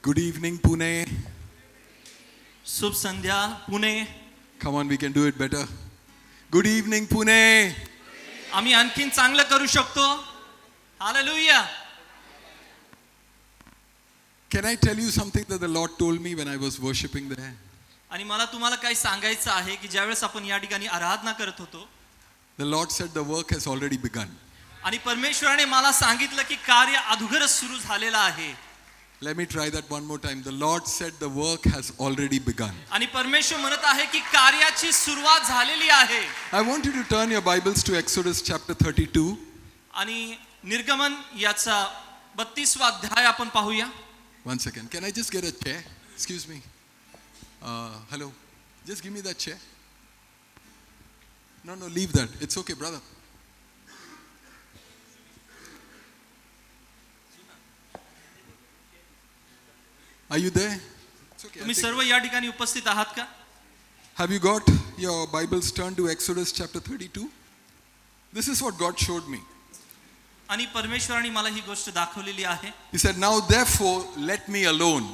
Good evening, Pune. Shubh Sandhya Pune. Come on, we can do it better. Good evening, Pune. आम्ही आणखीन चांगलं करू शकतो. Hallelujah. Can I tell you something that the Lord told me when I was worshiping there? आणि मला तुम्हाला काही सांगायचं आहे की ज्यावेळेस आपण या ठिकाणी आराधना करत होतो, The Lord said the work has already begun. आणि परमेश्वराने मला सांगितलं की कार्य अगोदरच सुरू झालेलं आहे. Let me try that one more time. The Lord said the work has already begun. आणि परमेश्वर म्हणत आहे की कार्याची सुरुवात झालेली आहे. I want you to turn your Bibles to Exodus chapter 32. आणि निर्गमन याचा 32वा अध्याय आपण पाहूया. One second. Can I just get a chair? Excuse me. Hello. Just give me that chair. No, leave that. It's okay, brother. Are you there? It's okay. तुम्ही सर्व या ठिकाणी उपस्थित आहात का? Have you got your Bibles turned to Exodus chapter 32? This is what God showed me. आणि परमेश्वराने मला ही गोष्ट दाखवलेली आहे. He said, now therefore let me alone,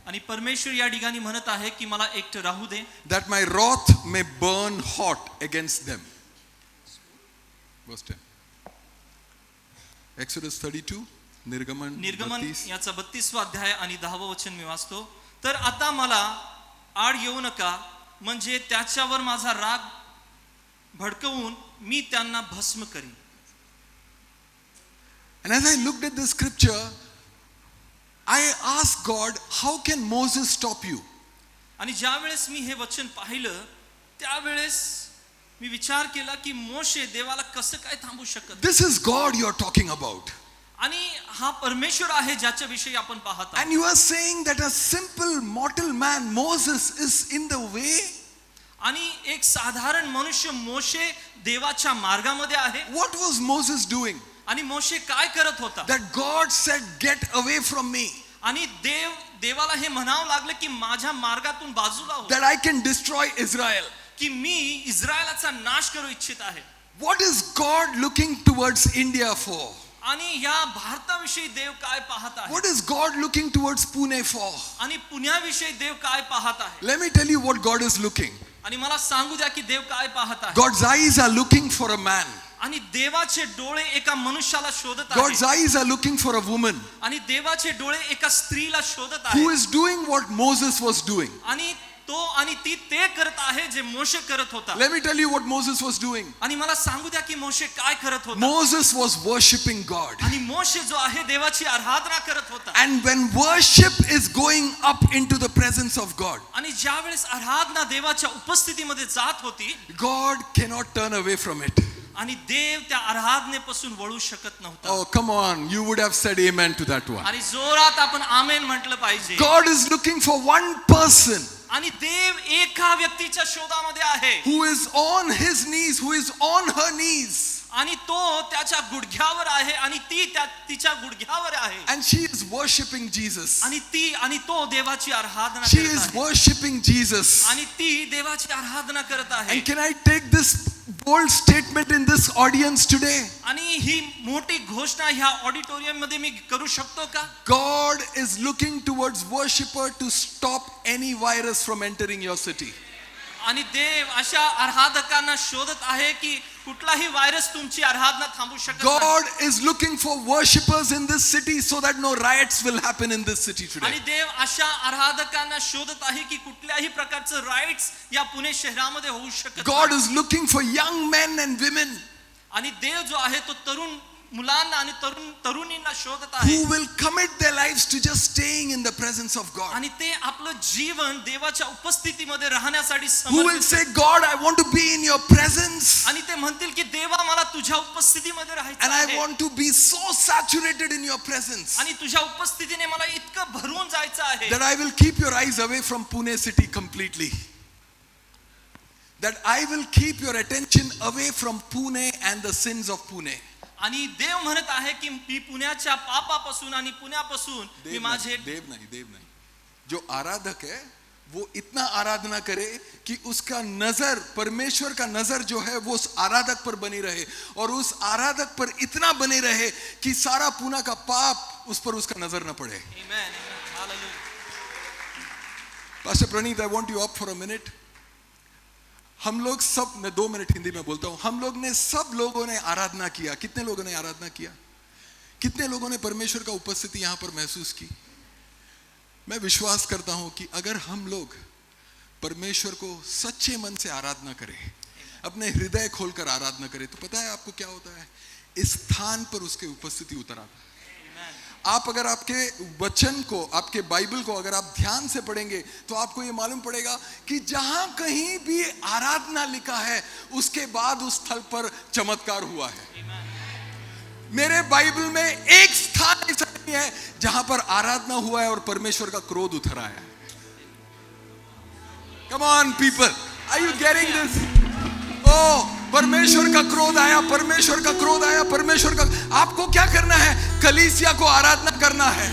आणि परमेश्वर या ठिकाणी म्हणत आहे की मला एकटं राहू दे, that my wrath may burn hot against them. Verse 10. Exodus 32, निर्गमन निर्गमन 32. याचा 32वा अध्याय आणि 10वं वचन मी वाचतो. तर आता मला आड येऊ नका, म्हणजे त्याच्यावर माझा राग भडकवून मी त्यांना भस्म करीन. And as I looked at this scripture, I asked God, how can Moses stop you? आणि ज्या वेळेस मी हे वचन पाहिलं त्यावेळेस मी विचार केला की मोशे देवाला कसं काय थांबू शकत. This is God you are talking about. आणि हा परमेश्वर आहे ज्याच्या विषयी आपण पाहत आहोत. And you are saying that a simple mortal man, Moses, is in the way? आणि एक साधारण मनुष्य मोशे देवाच्या मार्गामध्ये आहे. What was Moses doing? आणि मोशे काय करत होता? That God said, get away from me. आणि देवाला हे म्हणावं लागलं की माझ्या मार्गातून बाजूला हो, That I can destroy Israel. की मी इस्रायलाचा नाश करू इच्छित आहे. What is God looking towards India for? आणि या भारताविषयी देव काय पाहत आहे? What is God looking towards Pune for? आणि पुण्याविषयी देव काय पाहत आहे? Let me tell you what God is looking. आणि मला सांगू द्या की देव काय पाहत आहे. God's eyes are looking for a man. आणि देवाचे डोळे एका मनुष्याला शोधत God's आहेत. eyes are looking for a woman आणि देवाचे डोळे एका स्त्रीला शोधत who आहेत. is doing what Moses was doing. आणि तो आणि ती ते करत आहे जे मोशे करत होता. Let me tell you what Moses was doing. आणि मला सांगू द्या की मोशे काय करत होता. Moses was worshiping God. आणि मोशे जो आहे देवाची आराधना करत होता. And when worship is going up into the presence of God, आणि ज्या वेळेस आराधना देवाच्या उपस्थितीमध्ये जात होती, God cannot turn away from it. आणि देव त्या आराधनेपासून वळू शकत नव्हता. Oh, come on. You would have said amen to that one. आणि जोरात आपण आमेन म्हटलं पाहिजे. God is looking for one person आणि देव एका व्यक्तीच्या शोधामध्ये आहे, who is on his knees, who is on her knees. आणि तो त्याच्या गुडघ्यावर आहे आणि ती तिच्या गुडघ्यावर आहे. And she is worshiping Jesus. आणि तो देवाची आराधना She करत is आहे. worshiping Jesus. आणि ती देवाची आराधना करत आहे. And can I take this bold statement in this audience today? आणि ही मोठी घोषणा ह्या ऑडिटोरियम मध्ये मी करू शकतो का? God is looking towards worshiper to stop any virus from entering your city. आणि देव अशा आराधकांना शोधत आहे की कुठलाही व्हायरस तुमची आराधना थांबू शकत नाही. God is looking for worshippers in this city so that no riots will happen in this city today. आणि देव अशा आराधकांना शोधत आहे की कुठल्याही प्रकारचं राईट्स या पुणे शहरामध्ये होऊ शकत God नाही. is looking for young men and women आणि देव जो आहे तो तरुण मुलांना आणि तरुणींना शोधत आहे, who will commit their lives to just staying in the presence of God. आणि ते आपलं जीवन देवाच्या उपस्थितीमध्ये राहण्यासाठी Who will समर्पित say, God, I want to be in your presence. आणि ते म्हणतील की देवा मला तुझ्या उपस्थितीमध्ये राहायचं And I आहे. want to be so saturated in your presence आणि तुझ्या उपस्थितीने मला इतकं भरून जायचं आहे that I will keep your eyes away from Pune city completely. That I will keep your attention away from Pune and the sins of Pune. आणि देव म्हणत आहे की मी पुण्याच्या पापापासून आणि पुण्यापासून मी माझे देव नहीं जो आराधक है वो इतना आराधना करे कि उसका नजर, परमेश्वर का नजर जो है वो उस आराधक पर बनी रहे और उस आराधक पर इतना बने रहे कि सारा पुणे का पाप उस पर उसका नजर न पड़े. Amen. Hallelujah. Pastor Praneeth, I want you up for a minute. हम लोग सब, मैं 2 मिनट हिंदी में बोलता हूं, हम लोग ने, सब लोगों ने आराधना किया. कितने लोगों ने आराधना किया? कितने लोगों ने परमेश्वर का उपस्थिति यहां पर महसूस की? मैं विश्वास करता हूं कि अगर हम लोग परमेश्वर को सच्चे मन से आराधना करें, अपने हृदय खोलकर आराधना करें, तो पता है आपको क्या होता है? इस स्थान पर उसके उपस्थिति उतर आता है. आप अगर आपके वचन को, आपके बाइबल को अगर आप ध्यान से पढ़ेंगे तो आपको ये मालूम पड़ेगा कि जहां कहीं भी आराधना लिखा है उसके बाद उस स्थल पर चमत्कार हुआ है. मेरे बाइबल में एक स्थान ऐसा नहीं है जहां पर आराधना हुआ है और परमेश्वर का क्रोध उतर आया है. Come on people, are you getting this? Oh, परमेश्वर का क्रोध आया, परमेश्वर का क्रोध आया, परमेश्वर का. आपको क्या करना है? कलीसिया को आराधना करना है.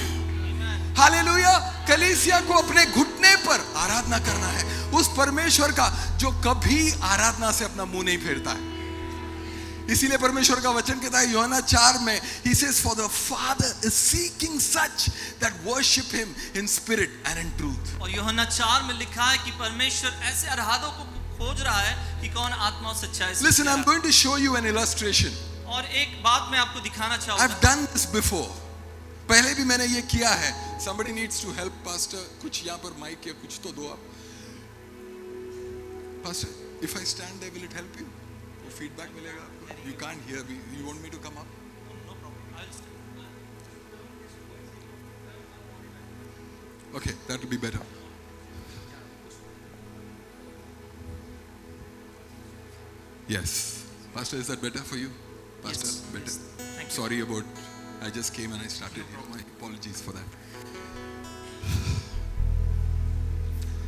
हालेलुया. कलीसिया को अपने घुटने पर आराधना करना है उस परमेश्वर का जो कभी आराधना से अपना मुंह नहीं फेरता है. इसीलिए परमेश्वर का वचन कहता है यूहन्ना 4 में, he says for the Father is seeking such that worship him in spirit and in truth. और यूहन्ना 4 में लिखा है कि परमेश्वर ऐसे आराधकों को खोज रहा है कि कौन आत्मा और सच्चाई से. Listen, I'm going to show you an illustration. और एक बात मैं आपको दिखाना चाहूंगा. I've done this before. पहले भी मैंने ये किया है. Somebody needs to help pastor. कुछ यहाँ पर माइक या कुछ तो दो आप. Pastor, if I stand there, will it help you? वो feedback मिलेगा आपको. You can't hear me. You want me to come up? No problem. I'll stand. Okay, that will be better. Yes. Pastor, is that better for you? Pastor, Yes. better. Yes. Thank you. Sorry about, I just came and I started here. My apologies for that.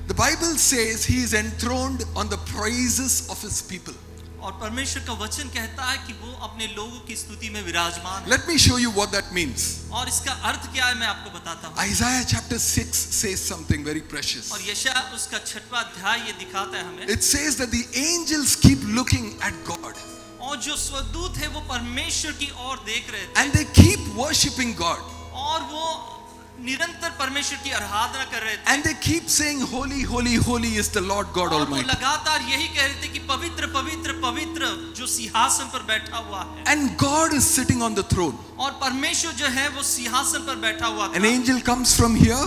The Bible says he is enthroned on the praises of his people. और परमेश्वर का वचन कहता है कि वो अपने लोगों की स्तुति में विराजमान है. Let me show you what that means. और इसका अर्थ क्या है मैं आपको बताता हूँ. Isaiah chapter 6 says something very precious. और यशायाह उसका 6वां अध्याय ये दिखाता है हमें. It says that the angels keep looking at God. और जो स्वदूत है वो परमेश्वर की ओर देख रहे थे. And they keep worshiping God. और वो निरंतर परमेश्वर की आराधना कर रहे थे. And they keep saying, holy, holy, holy is the Lord God और वो Almighty. लगातार यही कह रहे थे कि पवित्र पवित्र पवित्र जो सिंहासन पर बैठा हुआ है. And God is sitting on the throne. और परमेश्वर जो है वो सिंहासन पर बैठा हुआ An था. angel comes from here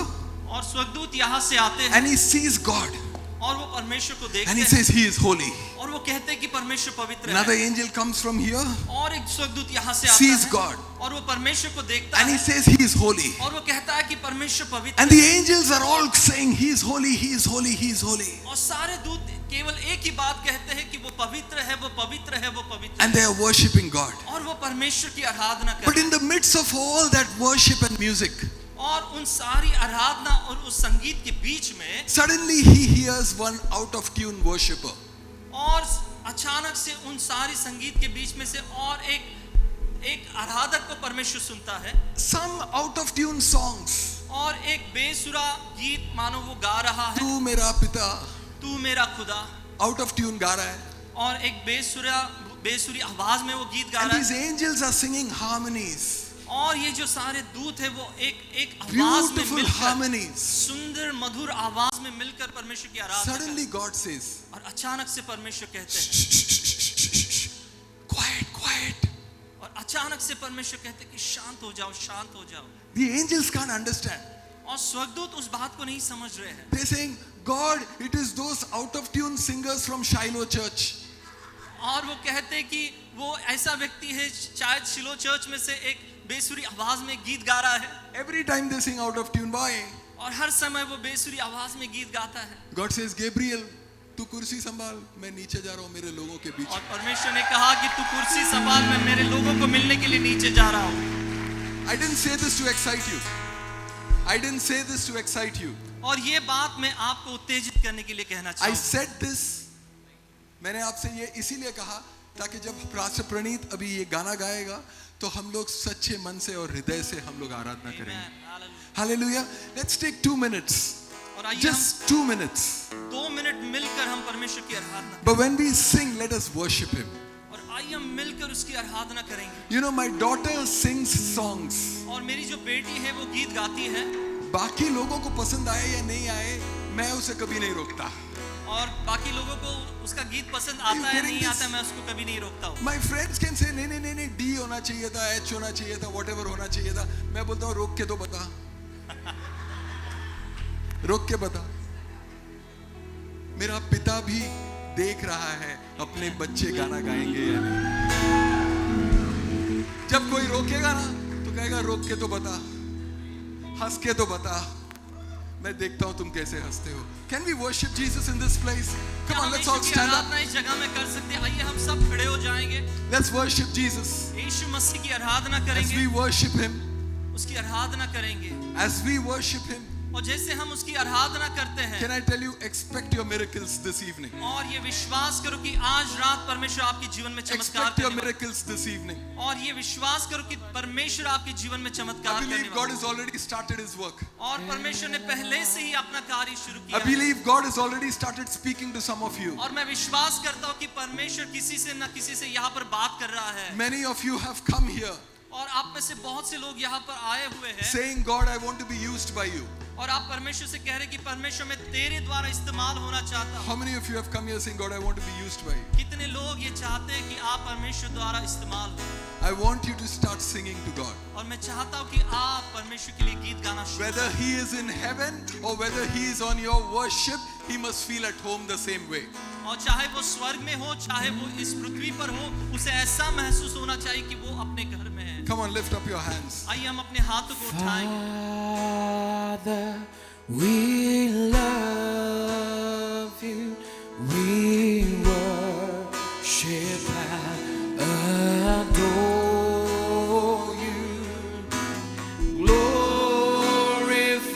और स्वर्गदूत यहाँ से आते हैं and he sees God. और वो परमेश्वर को देखते And he हैं. says, he is holy. और वो कहते हैं कि परमेश्वर पवित्र Another है. angel comes from here, और एक स्वर्गदूत यहाँ से आता sees है God. और वो परमेश्वर को देखता And he है says, he is holy. और वो कहता है कि परमेश्वर पवित्र And है. the angels are all saying, he is holy, he is holy, he is holy. और सारे दूत केवल एक ही बात कहते हैं कि वो पवित्र है, वो पवित्र है, वो पवित्र And है. they are worshipping God. और वो परमेश्वर की आराधना But करते हैं. in the midst of all that worship and music, और उन सारी आराधना और उस संगीत के बीच में suddenly he hears one out of tune worshipper. और अचानक से उन सारी संगीत के बीच में से और एक आराधक को परमेश्वर सुनता है. Some out of tune songs. और एक बेसुरा गीत मानो वो गा रहा है. तू मेरा पिता. तू मेरा खुदा. Out of tune गा रहा है. और एक बेसुरी आवाज में वो गीत गा And रहा these है. angels are singing harmonies. और ये जो सारे दूत है वो एक आवाज में Beautiful मिलकर, harmonies. सुंदर मधुर आवाज में मिलकर परमेश्वर की आराधना Suddenly करते हैं. God says, और अचानक से परमेश्वर कहते हैं, shh, shh, shh, shh, shh, shh. Quiet, quiet. और अचानक से परमेश्वर कहते हैं कि शांत हो जाओ, शांत हो जाओ. The angels can't understand. और स्वर्गदूत उस बात को नहीं समझ रहे हैं. They're saying, God, it is those out of tune singers from Shiloh Church. और वो कहते हैं कि वो ऐसा व्यक्ति है शायद शिलो चर्च में से एक बेसुरी आवाज में गीत गा रहा है. Every time they sing out of tune, why? और हर समय वो बेसुरी आवाज में गीत गाता है. God says, Gabriel, तू कुर्सी संभाल, मैं नीचे जा रहा हूँ मेरे लोगों के बीच. और परमेश्वर ने कहा कि तू कुर्सी संभाल, मैं मेरे लोगों को मिलने के लिए नीचे जा रहा हूँ. I didn't say this to excite you. I didn't say this to excite you. और ये बात मैं आपको उत्तेजित करने के लिए कहना I चाहूँगा. said this. मैंने आपसे ये इसीलिए कहा ताकि जब पास्टर प्रणीत अभी ये गाना गाएगा तो हम लोग सच्चे मन से और हृदय से हम लोग आराधना करेंगे. Hallelujah. Let's take 2 minutes. और आइए हम Just 2 minutes. 2 मिनट मिलकर हम परमेश्वर की आराधना. But when we sing, let us worship him. और आइए हम मिलकर उसकी आराधना करेंगे. You know, my daughter sings songs. और मेरी जो बेटी है वो गीत गाती है. बाकी लोगों को पसंद आए या नहीं आए मैं उसे कभी नहीं रोकता. और बाकी लोगों को उसका गीत पसंद Are you आता है getting नहीं this? आता, मैं उसको कभी नहीं रोकता हूँ. My friends can say नहीं D होना चाहिए था, H होना चाहिए था, whatever होना चाहिए था. मैं बोलता हूँ रोक के तो बता. रोक के बता. मेरा पिता भी देख रहा है अपने बच्चे गाना गाएंगे या नहीं. जब कोई रोकेगा ना तो कहेगा रोक के तो बता, हंस के तो बता. मैं देखता हूं तुम कैसे हंसते हो. Can we worship Jesus in this place? Come on, let's all stand up. आराधना इस जगह में कर सकते हैं. आइए हम सब खड़े हो जाएंगे. Let's worship Jesus. यीशु मसीह की आराधना As करेंगे. we worship Him, उसकी आराधना करेंगे. as we worship Him, और जैसे हम उसकी आराधना करते हैं, can I tell you, expect your miracles this evening. और ये विश्वास करो कि आज रात परमेश्वर आपके जीवन में चमत्कार Expect your करने वाला है. miracles this evening. और ये विश्वास करो कि परमेश्वर आपके जीवन में I चमत्कार करने believe वाला God है. has already started His work. और परमेश्वर ने पहले से ही अपना कार्य शुरू I किया है. believe God has already started speaking to some of you. और मैं विश्वास करता हूँ कि परमेश्वर किसी से न किसी से यहाँ पर बात कर रहा है. Many of you have come here और आप में से बहुत से लोग यहाँ पर आए हुए हैं. saying, God, I want to be used by you. और आप परमेश्वर से कह रहे हैं कि परमेश्वर मैं तेरे द्वारा इस्तेमाल होना चाहता हूँ. How many of you have come here saying, God, I want to be used by you? कितने लोग ये चाहते हैं कि आप परमेश्वर द्वारा इस्तेमाल हो. I want you to start singing to God. और मैं चाहता हूँ कि आप परमेश्वर के लिए गीत गाना शुरू Whether करें. He is in heaven or whether He is on your worship, He must feel at home the same way. और चाहे वो स्वर्ग में हो, चाहे वो इस पृथ्वी पर हो, उसे ऐसा महसूस होना चाहिए कि वो अपने घर में है. Come on, lift up your hands. आइए हम अपने हाथों को उठाएंगे. Father, we love you. We worship and adore you. Glorify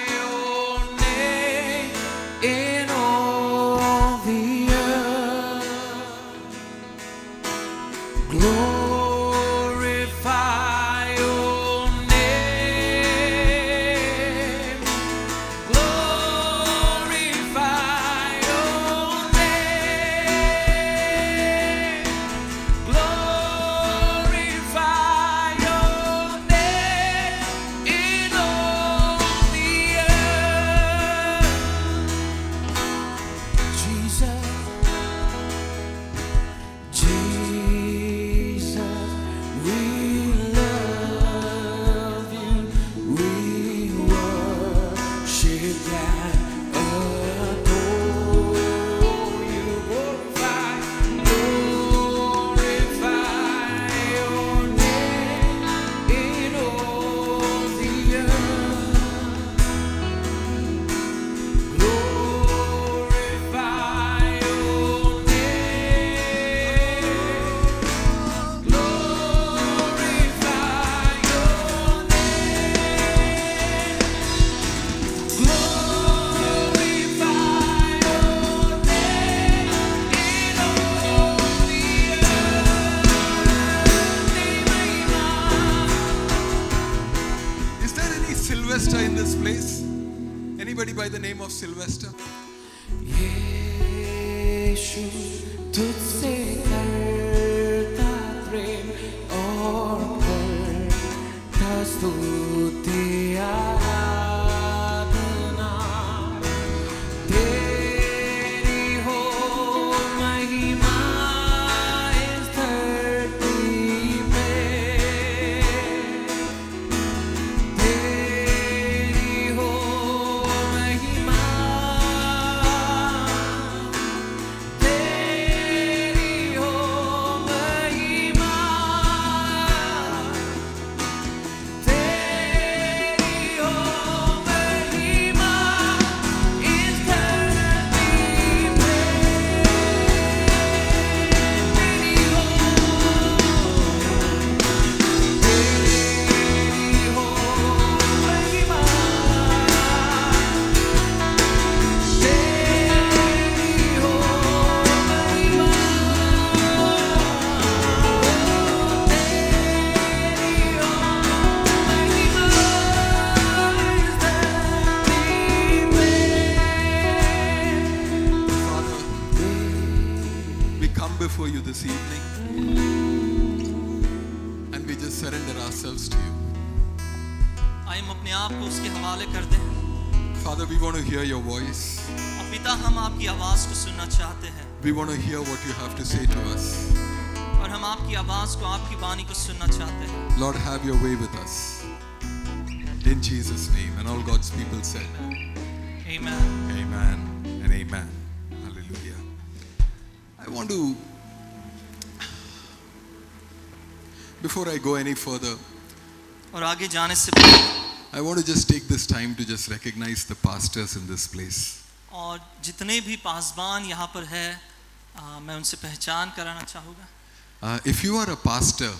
your name in all the earth. Glorify your name. Glorify your name. Glorify your name in all the earth. Jesus, Jesus, we love you. We worship and adore you. Glorify your name in all the earth. Glorify your name. Glorify your name. Glorify your name in all the earth. Is there any Sylvester in this place? Anybody by the name of Sylvester? यीशु तुझसे करता प्रेम और करता स्तुति आराधना. तेरी हो महिमा इस धरती में. तेरी हो महिमा. तेरी हो महिमा. तेरी हो महिमा इस धरती में. तेरी हो. तेरी हो महिमा. तेरी हो महिमा. तेरी हो महिमा इस धरती में. Father, we come before you this evening and we just surrender ourselves to you. आइए हम अपने आप को उसके हवाले कर दें. Father, we want to hear your voice. और पिता, हम आपकी आवाज को सुनना चाहते हैं We want to hear what you have to say to us. और हम आपकी आवाज को, आपकी वाणी को सुनना चाहते हैं। Lord, have your way with us. In Jesus' name. And all God's people said, Amen. Amen and amen. Hallelujah. I want to, before I go any further, और आगे जाने से पहले I want to just take this time to just recognize the pastors in this place. और जितने भी पासबान यहाँ पर है, मैं उनसे पहचान कराना चाहूँगा। If you are a pastor,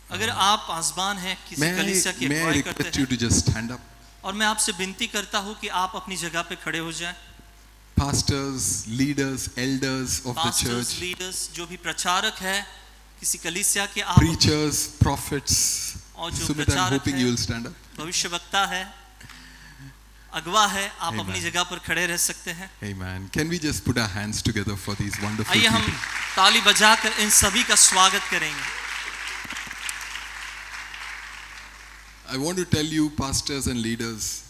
अगर आप पासबान हैं, किसी कलीसिया की may I अगुवाई करते request you हैं, to just stand up? और मैं आपसे विनती करता हूँ कि आप अपनी जगह पे खड़े हो जाएं। Pastors, leaders, elders of the pastors, church, leaders, जो भी प्रचारक है किसी कलीसिया के, आप preachers, prophets. और जो Sumit, I'm प्रचारक hoping है, you will stand up. भविष्यवक्ता है, अगवा है, आप Amen. अपनी जगह पर खड़े रह सकते हैं। Amen. Can we just put our hands together for these wonderful आइए हम people? ताली बजाकर इन सभी का स्वागत करेंगे। I want to tell you, pastors and leaders,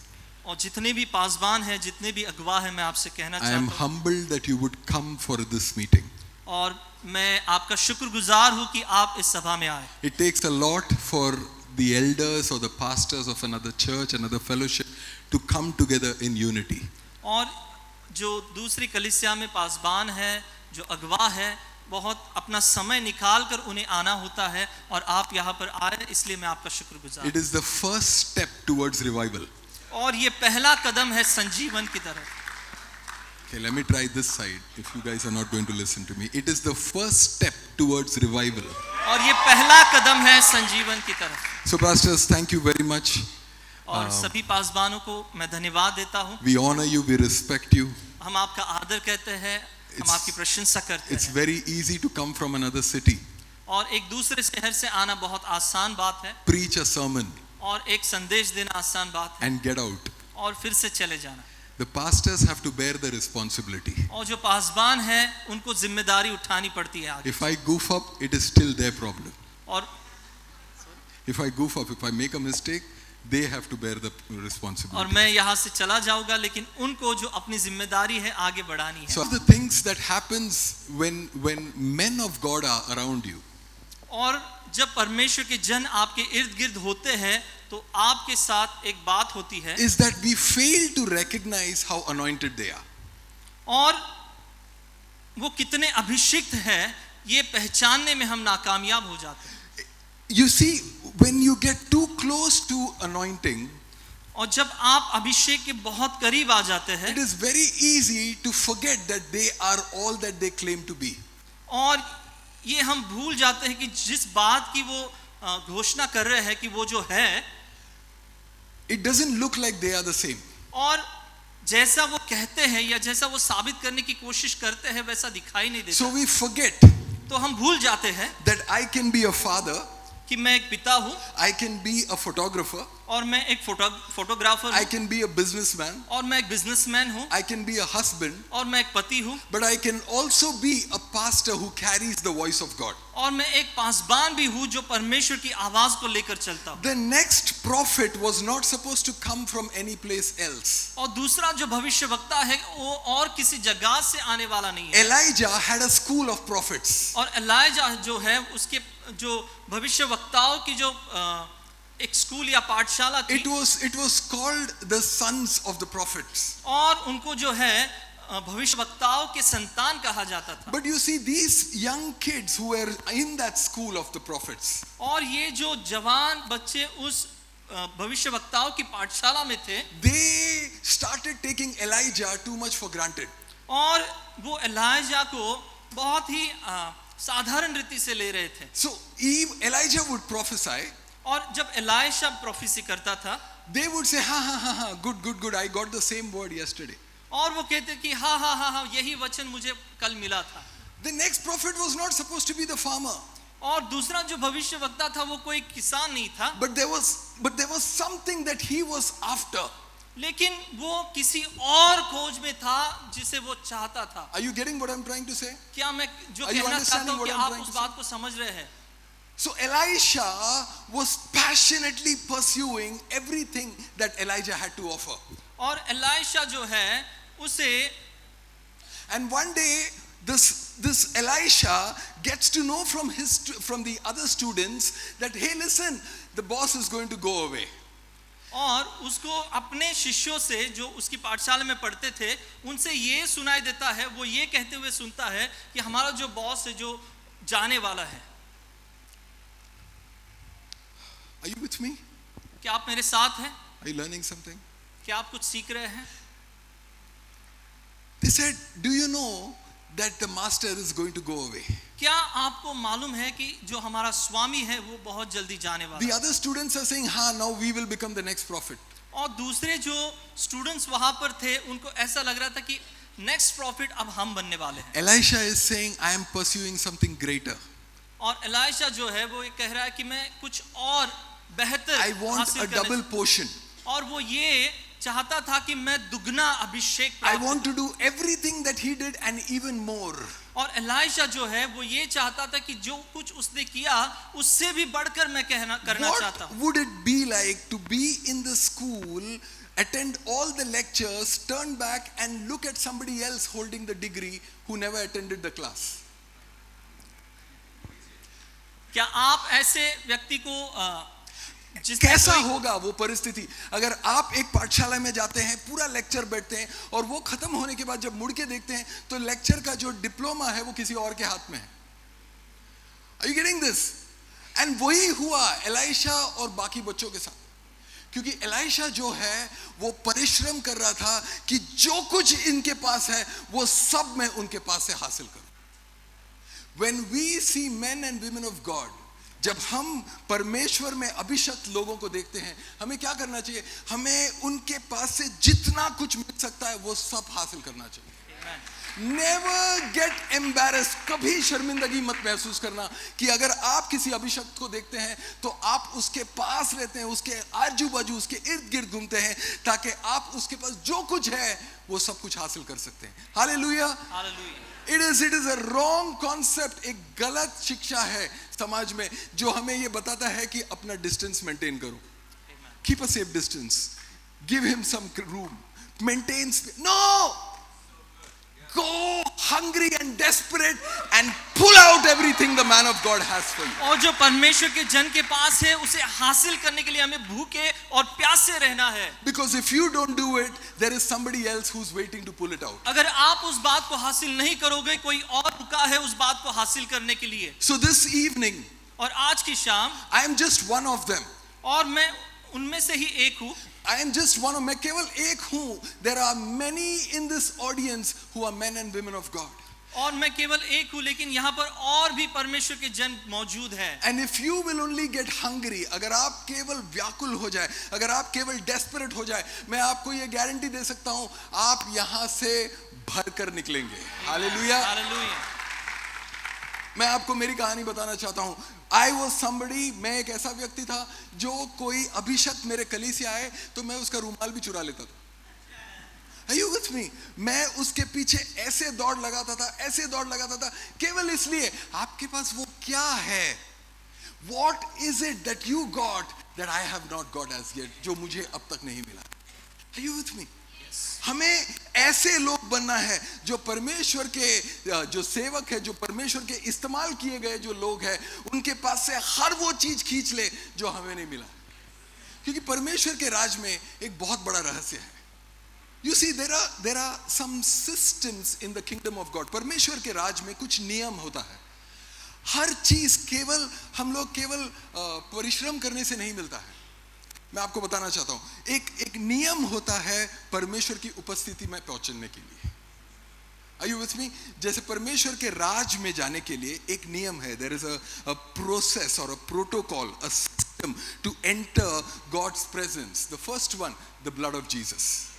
और जितने भी पासबान हैं, जितने भी अगवा हैं, मैं आपसे कहना I चाहता am हूँ, humbled that you would come for this meeting. और मैं आपका शुक्रगुजार हूँ कि आप इस सभा में आए। It takes a lot for the elders or the pastors of another church, another fellowship to come together in unity. और जो दूसरी कलीसिया में पासबान है, जो अगवा है, बहुत अपना समय निकाल कर उन्हें आना होता है, और आप यहाँ पर आए, इसलिए मैं आपका शुक्रगुजार It is the first step towards revival. हूँ। और ये पहला कदम है संजीवन की तरफ। Okay, let me try this side if you guys are not going to listen to me. It is the first step towards revival. और ये पहला कदम है संजीवन की तरफ। So pastors, thank you very much. और सभी पासबानों को मैं धन्यवाद देता हूँ। We honor you, we respect you. हम आपका आदर कहते हैं, हम आपकी प्रशंसा करते It's हैं। very easy to come from another city, और एक दूसरे शहर से आना बहुत आसान बात है, preach a sermon और एक संदेश देना आसान बात है, and get out. और फिर से चले जाना। The pastors have to bear the responsibility. और जो पासबान हैं, उनको जिम्मेदारी उठानी पड़ती है आगे। If I goof up, it is still their problem. और If I goof up, if I make a mistake, they have to bear the और responsibility. मैं यहाँ से चला जाऊंगा, लेकिन उनको जो अपनी जिम्मेदारी है आगे बढ़ानी है। So the things that happens when men of God are around you, और जब परमेश्वर के जन आपके इर्द गिर्द होते हैं, तो आपके साथ एक बात होती है, is that we fail to recognize how anointed they are. और वो कितने अभिषिक्त हैं, ये पहचानने में हम नाकामयाब हो जाते हैं। You see, when you get too close to anointing, और जब आप अभिषेक के बहुत करीब आ जाते हैं, it is very easy to forget that they are all that they claim to be. और ये हम भूल जाते हैं कि जिस बात की वो घोषणा कर रहे हैं कि वो जो है, It doesn't look like they are the same. और जैसा वो कहते हैं या जैसा वो साबित करने की कोशिश करते हैं, वैसा दिखाई नहीं देता। So we forget तो हम भूल जाते हैं that I can be a father, कि मैं एक पिता हूँ, I can be a photographer, और मैं एक फोटोग्राफर I हूँ, can be a businessman, और मैं एक बिजनेसमैन हूँ, I can be a husband, और मैं एक पति हूँ, but I can also be a pastor who carries the voice of God. और मैं एक पासबान भी हूँ जो परमेश्वर की आवाज को लेकर चलता हूँ। The next prophet was not supposed to come from any place else. और दूसरा जो भविष्यवक्ता है, वो और किसी जगह से आने वाला नहीं है। Elijah had a school of prophets. और एलाइजा जो है, उसके जो भविष्यवक्ताओं की जो एक स्कूल या पाठशाला थी, It was called the sons of the prophets. और उनको जो है भविष्यवक्ताओं के संतान कहा जाता था। But you see, these young kids who were in that school of the prophets, और ये जो जवान बच्चे उस भविष्यवक्ताओं की पाठशाला में थे, they started taking Elijah too much for granted. और वो एलाइजा को बहुत ही साधारण रीति से ले रहे थे। So Elijah would prophesy, और जब एलाइशा प्रोफेसी करता था, they would say, ha, good, I got the same word yesterday. और वो कहते कि हाँ, यही वचन मुझे कल मिला था। The next prophet was not supposed to be the farmer, और दूसरा जो भविष्यवक्ता था, वो कोई किसान नहीं था, but there was something that he was after. लेकिन वो किसी और खोज में था जिसे वो चाहता था। Are you getting what I'm trying to say? क्या मैं जो Are you कहना चाहता understanding हूँ what कि I'm आप trying उस to बात को समझ रहे हैं? So Elisha was passionately pursuing everything that Elijah had to offer. और एलाइशा जो है उसे And one day, this Elisha gets to know from the other students that, hey, listen, the boss is going to go away. और उसको अपने शिष्यों से जो उसकी पाठशाला में पढ़ते थे उनसे ये सुनाई देता है, वो ये कहते हुए सुनता है कि हमारा जो बॉस है जो जाने वाला है. Are you with me? क्या आप मेरे साथ हैं? Are you learning something? क्या आप कुछ सीख रहे हैं? They said, do you know that the master is going to go away? क्या आपको मालूम है कि जो हमारा स्वामी है वो बहुत जल्दी जाने वाला The है? other students are saying, now we will become the next prophet. और दूसरे जो स्टूडेंट्स वहां पर थे उनको ऐसा लग रहा था कि नेक्स्ट प्रॉफिट अब हम बनने वाले हैं. Elisha is saying, I am pursuing something greater. और एलाइशा जो है वो ये कह रहा है कि मैं कुछ और बेहतर I want हासिल a करने double portion. और वो ये चाहता था कि मैं दुगना अभिषेक I प्राप्त want to do everything that he did and even more. और एलाइशा जो है वो ये चाहता था कि जो कुछ उसने किया उससे भी बढ़कर मैं करना चाहता What हूँ. would it be like to be in the school, attend all the lectures, turn back and look at somebody else holding the degree who never attended the class? क्या आप ऐसे व्यक्ति को कैसा होगा वो परिस्थिति अगर आप एक पाठशाला में जाते हैं, पूरा लेक्चर बैठते हैं और वो खत्म होने के बाद जब मुड़ के देखते हैं तो लेक्चर का जो डिप्लोमा है वो किसी और के हाथ में है. Are you getting this? And वही हुआ एलाइशा और बाकी बच्चों के साथ, क्योंकि एलाइशा जो है वो परिश्रम कर रहा था कि जो कुछ इनके पास है वो सब मैं उनके पास से हासिल करूं. When we see men and women of God, जब हम परमेश्वर में अभिषक्त लोगों को देखते हैं, हमें क्या करना चाहिए? हमें उनके पास से जितना कुछ मिल सकता है वो सब हासिल करना चाहिए. Never get embarrassed. कभी शर्मिंदगी मत महसूस करना कि अगर आप किसी अभिषक्त को देखते हैं तो आप उसके पास रहते हैं, उसके आजू बाजू, उसके इर्द गिर्द घूमते हैं ताकि आप उसके पास जो कुछ है वो सब कुछ हासिल कर सकते हैं. Hallelujah. Hallelujah. It is a wrong concept. एक गलत शिक्षा है समाज में जो हमें ये बताता है कि अपना डिस्टेंस मेंटेन करो. Keep a safe distance. Give him some room. Maintain space. No! Go hungry and desperate and pull out everything the man of God has for you. और जो परमेश्वर के जन के पास है उसे हासिल करने के लिए हमें भूखे और प्यासे रहना है. Because if you don't do it, there is somebody else who's waiting to pull it out. अगर आप उस बात को हासिल नहीं करोगे कोई और रुका है उस बात को हासिल करने के लिए. So this evening, और आज की शाम I am just one of them. और मैं उनमें से ही एक हूँ. I am just one of, मैं केवल एक हूँ. There are many in this audience who are men and women of God. और मैं केवल एक हूँ लेकिन यहाँ पर और भी परमेश्वर के जन मौजूद हैं. And if you will only get hungry, अगर आप केवल व्याकुल हो जाए, अगर आप केवल desperate हो जाए, मैं आपको ये गारंटी दे सकता हूँ आप यहाँ से भर कर निकलेंगे. हालेलुया. हालेलुया. मैं आपको मेरी कहानी बताना चाहता हूँ. I was somebody, मैं एक ऐसा व्यक्ति था जो कोई अभिषक्त मेरे कलीसिया आए तो मैं उसका रुमाल भी चुरा लेता था. Are you with me? मैं उसके पीछे ऐसे दौड़ लगाता था केवल इसलिए आपके पास वो क्या है? What is it that you got that I have not got as yet, जो मुझे अब तक नहीं मिला? Are you with me? हमें ऐसे लोग बनना है जो परमेश्वर के जो सेवक है, जो परमेश्वर के इस्तेमाल किए गए जो लोग हैं उनके पास से हर वो चीज खींच ले जो हमें नहीं मिला. क्योंकि परमेश्वर के राज में एक बहुत बड़ा रहस्य है. You see, there are some systems in the kingdom of God. परमेश्वर के राज में कुछ नियम होता है. हर चीज केवल हम लोग केवल परिश्रम करने से नहीं मिलता है. मैं आपको बताना चाहता हूं एक नियम होता है परमेश्वर की उपस्थिति में पहुंचने के लिए. Are you with me? जैसे परमेश्वर के राज में जाने के लिए एक नियम है. There is a process or a protocol, a system to enter God's presence. The first one, the blood of Jesus.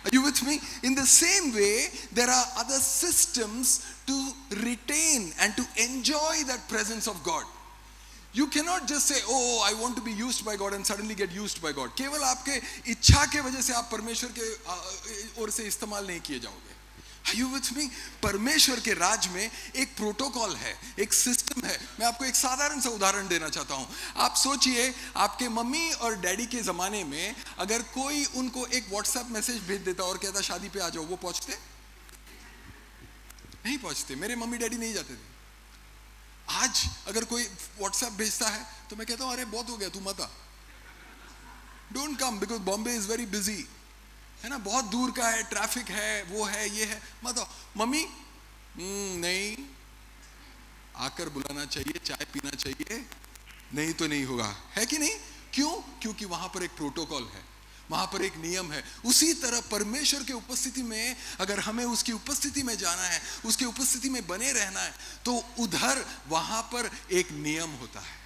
Are you with me? In the same way, there are other systems to retain and to enjoy that presence of God. You cannot just say, oh, I want to be used by God and suddenly get used by God. केवल आपके इच्छा के वजह से आप परमेश्वर के ओर से इस्तेमाल नहीं किए जाओगे. Are you with me? परमेश्वर के राज में एक प्रोटोकॉल है, एक सिस्टम है। मैं आपको एक साधारण सा उदाहरण देना चाहता हूं। आप सोचिए, आपके मम्मी और डैडी के जमाने में अगर कोई उनको एक व्हाट्सएप मैसेज भेज देता और कहता शादी पे आ जाओ, वो पहुंचते? नहीं पहुंचते। मेरे मम्मी डैडी नहीं जाते थे। आज अगर कोई व्हाट्सएप भेजता है तो मैं कहता हूं अरे बहुत हो गया, तू मत आ, don't come because Bombay is very busy, है ना, बहुत दूर का है, ट्रैफिक है, वो है, ये है, मत आओ। मम्मी नहीं, आकर बुलाना चाहिए, चाय पीना चाहिए, नहीं तो नहीं होगा, है कि नहीं? क्यों? क्योंकि वहां पर एक प्रोटोकॉल है, वहां पर एक नियम है। उसी तरह परमेश्वर के उपस्थिति में अगर हमें उसकी उपस्थिति में जाना है, उसकी उपस्थिति में बने रहना है, तो उधर वहां पर एक नियम होता है।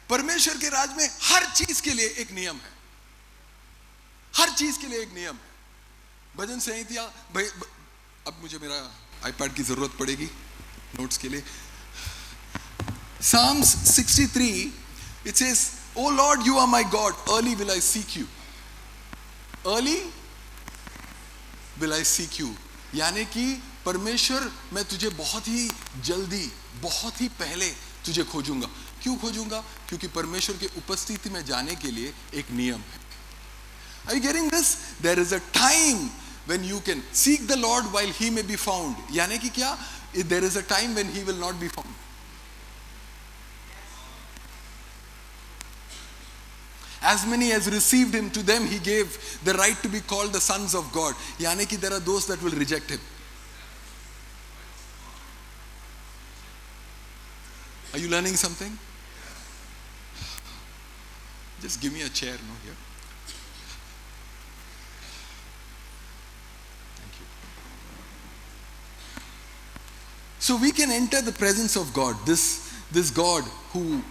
परमेश्वर के राज में हर चीज के लिए एक नियम है, हर चीज के लिए एक नियम है। भजन संहिता, अब मुझे मेरा आईपैड की जरूरत पड़ेगी नोट्स के लिए। Psalms 63, it says, "O Lord, you are my God, early will I seek you." Early will I seek you, यानी कि परमेश्वर मैं तुझे बहुत ही जल्दी, बहुत ही पहले तुझे खोजूंगा। क्यों खोजूंगा? क्योंकि परमेश्वर के उपस्थिति में जाने के लिए एक नियम है। Are you getting this? There is a time when you can seek the Lord while he may be found. यानी कि क्या? There is a time when he will not be found. As many as received him, to them he gave the right to be called the sons of God. यानी कि there are those that will reject him. Are you learning something? Just give me a chair, no, here. So we can enter the presence of God, this God who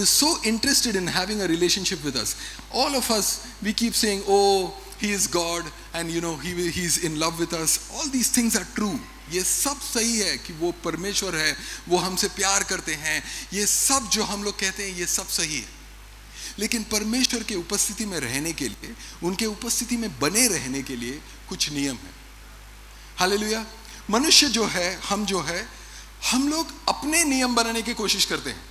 is so interested in having a relationship with us. All of us, we keep saying, oh, he is God and he's in love with us. All these things are true. ये सब सही है कि वो परमेश्वर है, वो हमसे प्यार करते हैं, ये सब जो हम लोग कहते हैं ये सब सही है। लेकिन परमेश्वर के उपस्थिति में रहने के लिए, उनके उपस्थिति में बने रहने के लिए कुछ नियम है। हालेलुया। मनुष्य जो है, हम लोग अपने नियम बनाने की कोशिश करते हैं।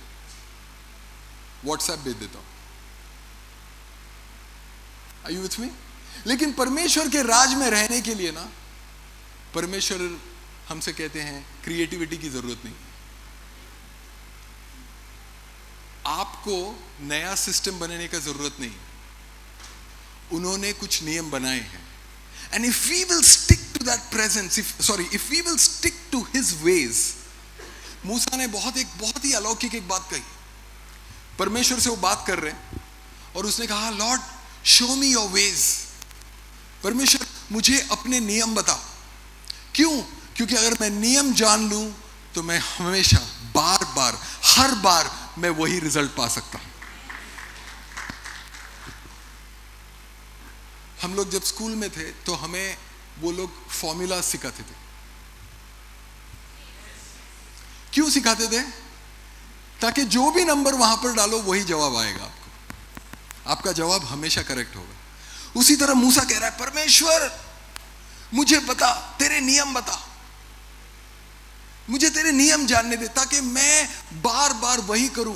व्हाट्सएप भेज देता हूं, Are you with me? लेकिन परमेश्वर के राज में रहने के लिए ना, परमेश्वर हमसे कहते हैं क्रिएटिविटी की जरूरत नहीं, आपको नया सिस्टम बनाने का जरूरत नहीं, उन्होंने कुछ नियम बनाए हैं। And if we will stick to that presence, if we will stick to his ways, मूसा ने बहुत ही अलौकिक एक बात कही। परमेश्वर से वो बात कर रहे हैं और उसने कहा, Lord show me your ways. परमेश्वर मुझे अपने नियम बता। क्यों? क्योंकि अगर मैं नियम जान लूं तो मैं हमेशा बार बार हर बार मैं वही रिजल्ट पा सकता हूं। हम लोग जब स्कूल में थे तो हमें वो लोग फॉर्मूला सिखाते थे। क्यों सिखाते थे? ताकि जो भी नंबर वहां पर डालो वही जवाब आएगा आपको, आपका जवाब हमेशा करेक्ट होगा। उसी तरह मूसा कह रहा है, परमेश्वर मुझे बता, तेरे नियम बता, मुझे तेरे नियम जानने दे, ताकि मैं बार बार वही करूं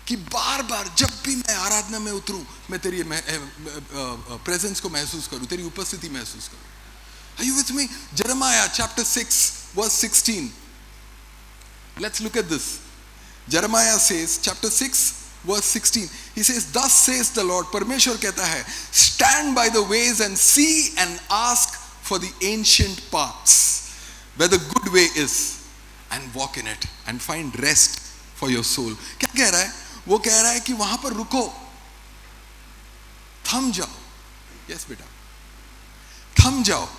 कि बार बार जब भी मैं आराधना में उतरूं मैं तेरी प्रेजेंस को महसूस करूं, तेरी उपस्थिति महसूस करूं। Are you with me? Jeremiah chapter 6 verse 16. Let's look at this. Jeremiah says, chapter 6 verse 16, he says, thus says the Lord, परमेश्वर कहता है, stand by the ways and see and ask for the ancient paths where the good way is, and walk in it and find rest for your soul. क्या कह रहा है? वो कह रहा है कि वहां पर रुको, थम जाओ। यस बेटा, थम जाओ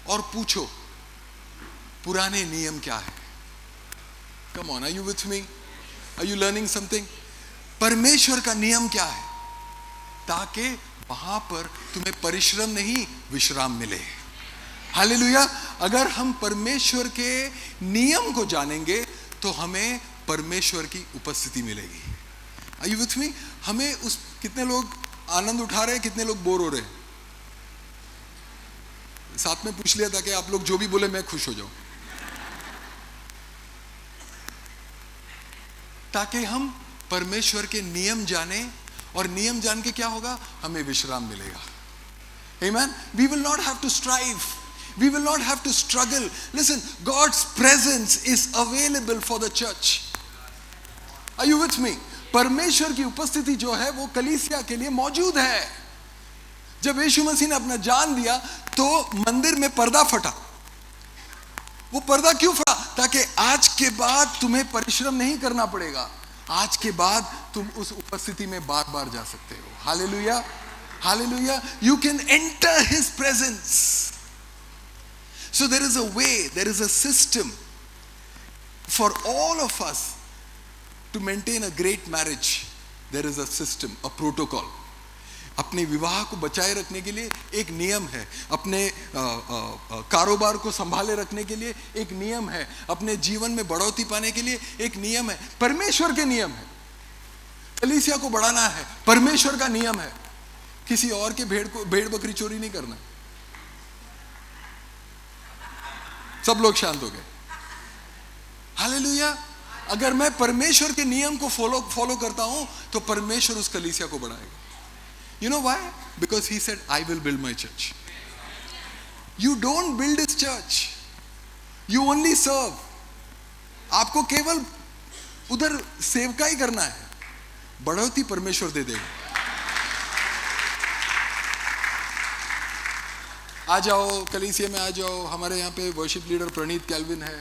और पूछो पुराने नियम क्या है। Come on, are you with me? Are you learning something? परमेश्वर का नियम क्या है, ताकि वहां पर तुम्हें परिश्रम नहीं विश्राम मिले। हालेलुया। अगर हम परमेश्वर के नियम को जानेंगे तो हमें परमेश्वर की उपस्थिति मिलेगी। Are you with me? हमें कितने लोग आनंद उठा रहे हैं, कितने लोग बोर हो रहे हैं? साथ में पूछ लिया था कि आप लोग जो भी बोले मैं खुश हो जाऊं, ताकि हम परमेश्वर के नियम जाने, और नियम जान के क्या होगा, हमें विश्राम मिलेगा. Amen. We will not have to strive. We will not have to struggle. Listen, God's presence is available for the church. Are you with me? परमेश्वर की उपस्थिति जो है वो कलीसिया के लिए मौजूद है. जब यीशु मसीह ने अपना जान दिया तो मंदिर में पर्दा फटा. वो पर्दा क्यों फटा? ताकि आज के बाद तुम्हें परिश्रम नहीं करना पड़ेगा. आज के बाद तुम उस उपस्थिति में बार बार जा सकते हो. Hallelujah, hallelujah. You can enter his presence. So there is a way, there is a system for all of us to maintain a great marriage. There is a system, a protocol. अपने विवाह को बचाए रखने के लिए एक नियम है. अपने कारोबार को संभाले रखने के लिए एक नियम है. अपने जीवन में बढ़ोतरी पाने के लिए एक नियम है. परमेश्वर के नियम है. कलीसिया को बढ़ाना है, परमेश्वर का नियम है. किसी और के भेड़ बकरी चोरी नहीं करना. सब लोग शांत हो गए. हालेलुया. अगर मैं परमेश्वर के नियम को फॉलो करता हूं तो परमेश्वर उस कलीसिया को बढ़ाएगा. You know why? Because he said, I will build my church. You don't build his church. You only serve. आपको केवल उधर सेवका ही करना है. बढ़ोतरी परमेश्वर दे देगा. आ जाओ कलीसिया में, आ जाओ. हमारे यहाँ पे वर्शिप लीडर प्रणीत कैल्विन है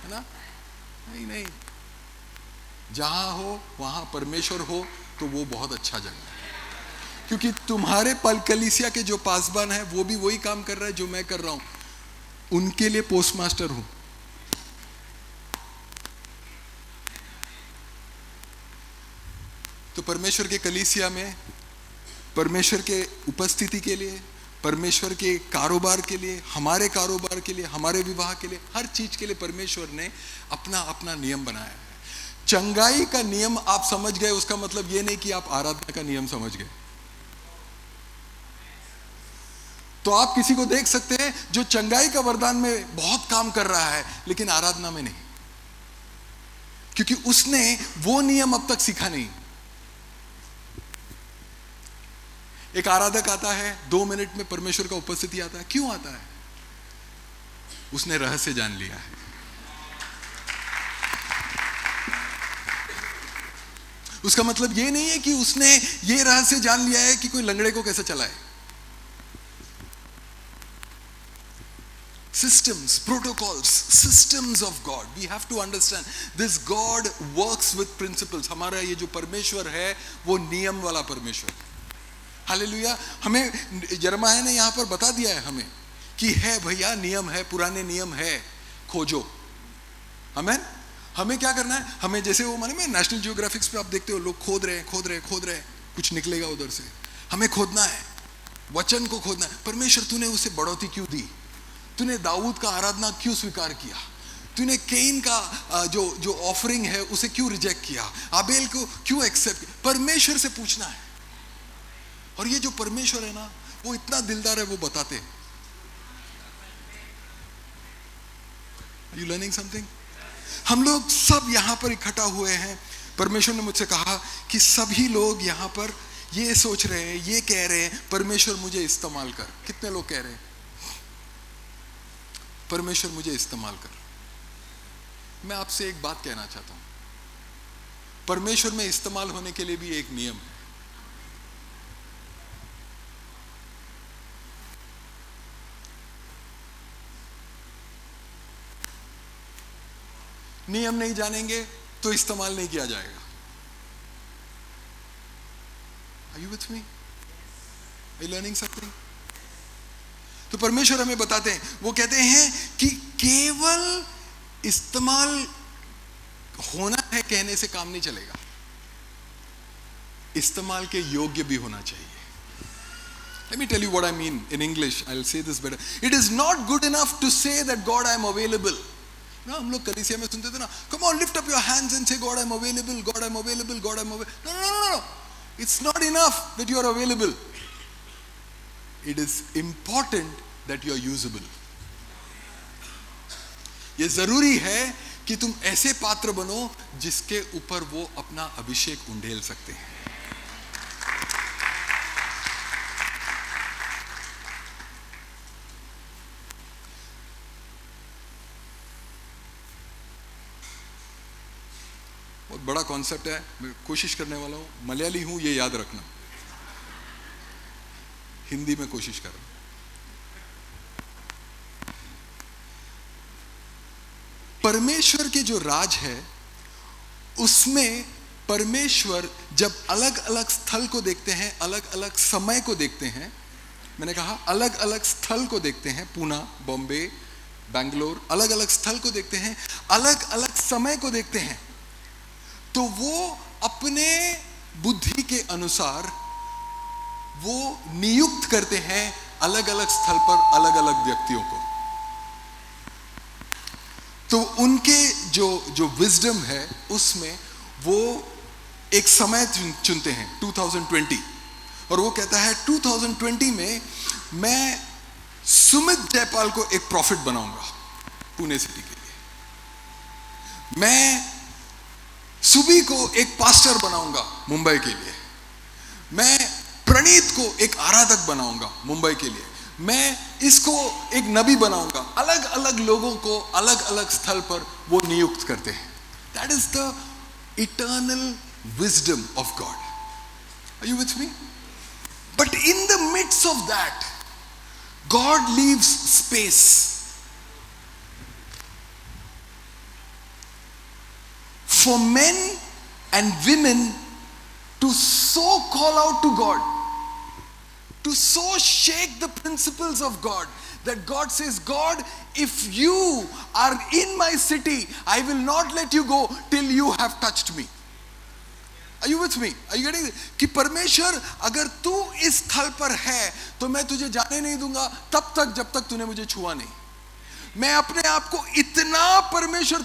ना? नहीं नहीं, जहां हो वहां परमेश्वर हो तो वो बहुत अच्छा जगह है. क्योंकि तुम्हारे कलीसिया के जो पासबान है वो भी वही काम कर रहा है जो मैं कर रहा हूं. उनके लिए पोस्ट मास्टर हूं. तो परमेश्वर के कलीसिया में, परमेश्वर के उपस्थिति के लिए, परमेश्वर के कारोबार के लिए, हमारे कारोबार के लिए, हमारे विवाह के लिए, हर चीज के लिए परमेश्वर ने अपना अपना नियम बनाया है. चंगाई का नियम आप समझ गए, उसका मतलब ये नहीं कि आप आराधना का नियम समझ गए. तो आप किसी को देख सकते हैं जो चंगाई का वरदान में बहुत काम कर रहा है लेकिन आराधना में नहीं, क्योंकि उसने वो नियम अब तक सीखा नहीं. एक आराधक आता है, 2 मिनट में परमेश्वर का उपस्थिति आता है. क्यों आता है? उसने रहस्य जान लिया है. उसका मतलब ये नहीं है कि उसने ये रहस्य जान लिया है कि कोई लंगड़े को कैसे चलाए. Systems, protocols, systems of God. We have to understand this God works with principles. हमारा ये जो परमेश्वर है वो नियम वाला परमेश्वर है. हालेलुया. हमें यिर्मयाह ने यहाँ पर बता दिया है हमें कि है भैया, नियम है, पुराने नियम है, खोजो. आमीन. हमें क्या करना है? हमें जैसे वो माने में नेशनल जियोग्राफिक्स पे आप देखते हो लोग खोद रहे हैं, कुछ निकलेगा उधर से. हमें खोदना है, वचन को खोदना है. परमेश्वर तूने उसे बढ़ोतरी क्यों दी? तूने दाऊद का आराधना क्यों स्वीकार किया? तूने केन का जो ऑफरिंग है उसे क्यों रिजेक्ट किया? आबेल को क्यों एक्सेप्ट? परमेश्वर से पूछना है. और ये जो परमेश्वर है ना, वो इतना दिलदार है, वो बताते हैं. Are you learning something? हम लोग सब यहां पर इकट्ठा हुए हैं. परमेश्वर ने मुझसे कहा कि सभी लोग यहां पर ये सोच रहे हैं, ये कह रहे हैं, परमेश्वर मुझे इस्तेमाल कर. कितने लोग कह रहे हैं परमेश्वर मुझे इस्तेमाल कर? मैं आपसे एक बात कहना चाहता हूं. परमेश्वर में इस्तेमाल होने के लिए भी एक नियम है. नियम नहीं जानेंगे तो इस्तेमाल नहीं किया जाएगा. Are you with me? Are you learning something? तो परमेश्वर हमें बताते हैं, वो कहते हैं कि केवल इस्तेमाल होना है कहने से काम नहीं चलेगा. इस्तेमाल के योग्य भी होना चाहिए. Let me tell you what I mean in English. I'll say this better. It is not good enough to say that God I am available. ना हम लोग कलीसिया में सुनते थे ना, come on lift up your hands and say God I am available, God I am available, God I am available. No. It's not enough that you are available. It is important that you are usable. ये जरूरी है कि तुम ऐसे पात्र बनो जिसके ऊपर वो अपना अभिषेक उंडेल सकते हैं. बहुत बड़ा कॉन्सेप्ट है, मैं कोशिश करने वाला हूं. मलयाली हूं ये याद रखना, हिंदी में कोशिश कर रहा हूं. परमेश्वर के जो राज है उसमें परमेश्वर जब अलग अलग स्थल को देखते हैं, अलग अलग समय को देखते हैं, मैंने कहा अलग अलग स्थल को देखते हैं, पूना, बॉम्बे, बैंगलोर, अलग अलग स्थल को देखते हैं, अलग अलग समय को देखते हैं, तो वो अपने बुद्धि के अनुसार वो नियुक्त करते हैं अलग अलग स्थल पर अलग अलग व्यक्तियों को. तो उनके जो विजडम है उसमें वो एक समय चुनते हैं 2020, और वो कहता है 2020 में मैं सुमित जयपाल को एक प्रॉफिट बनाऊंगा पुणे सिटी के लिए, मैं सुबी को एक पास्टर बनाऊंगा मुंबई के लिए, मैं प्रणीत को एक आराधक बनाऊंगा मुंबई के लिए, मैं इसको एक नबी बनाऊंगा. अलग अलग लोगों को अलग अलग स्थल पर वो नियुक्त करते हैं. That is the eternal wisdom of God. Are you with me? But in the midst of that God leaves space for men and women to so call out to God, to so shake the principles of God, that God says, God, if you are in my city, I will not let you go till you have touched me. Are you with me? Are you getting it? कि परमेश्वर अगर तू इस स्थल पर है तो मैं तुझे जाने नहीं दूंगा तब तक जब तक तूने मुझे छुआ नहीं. मैं अपने आप को इतना परमेश्वर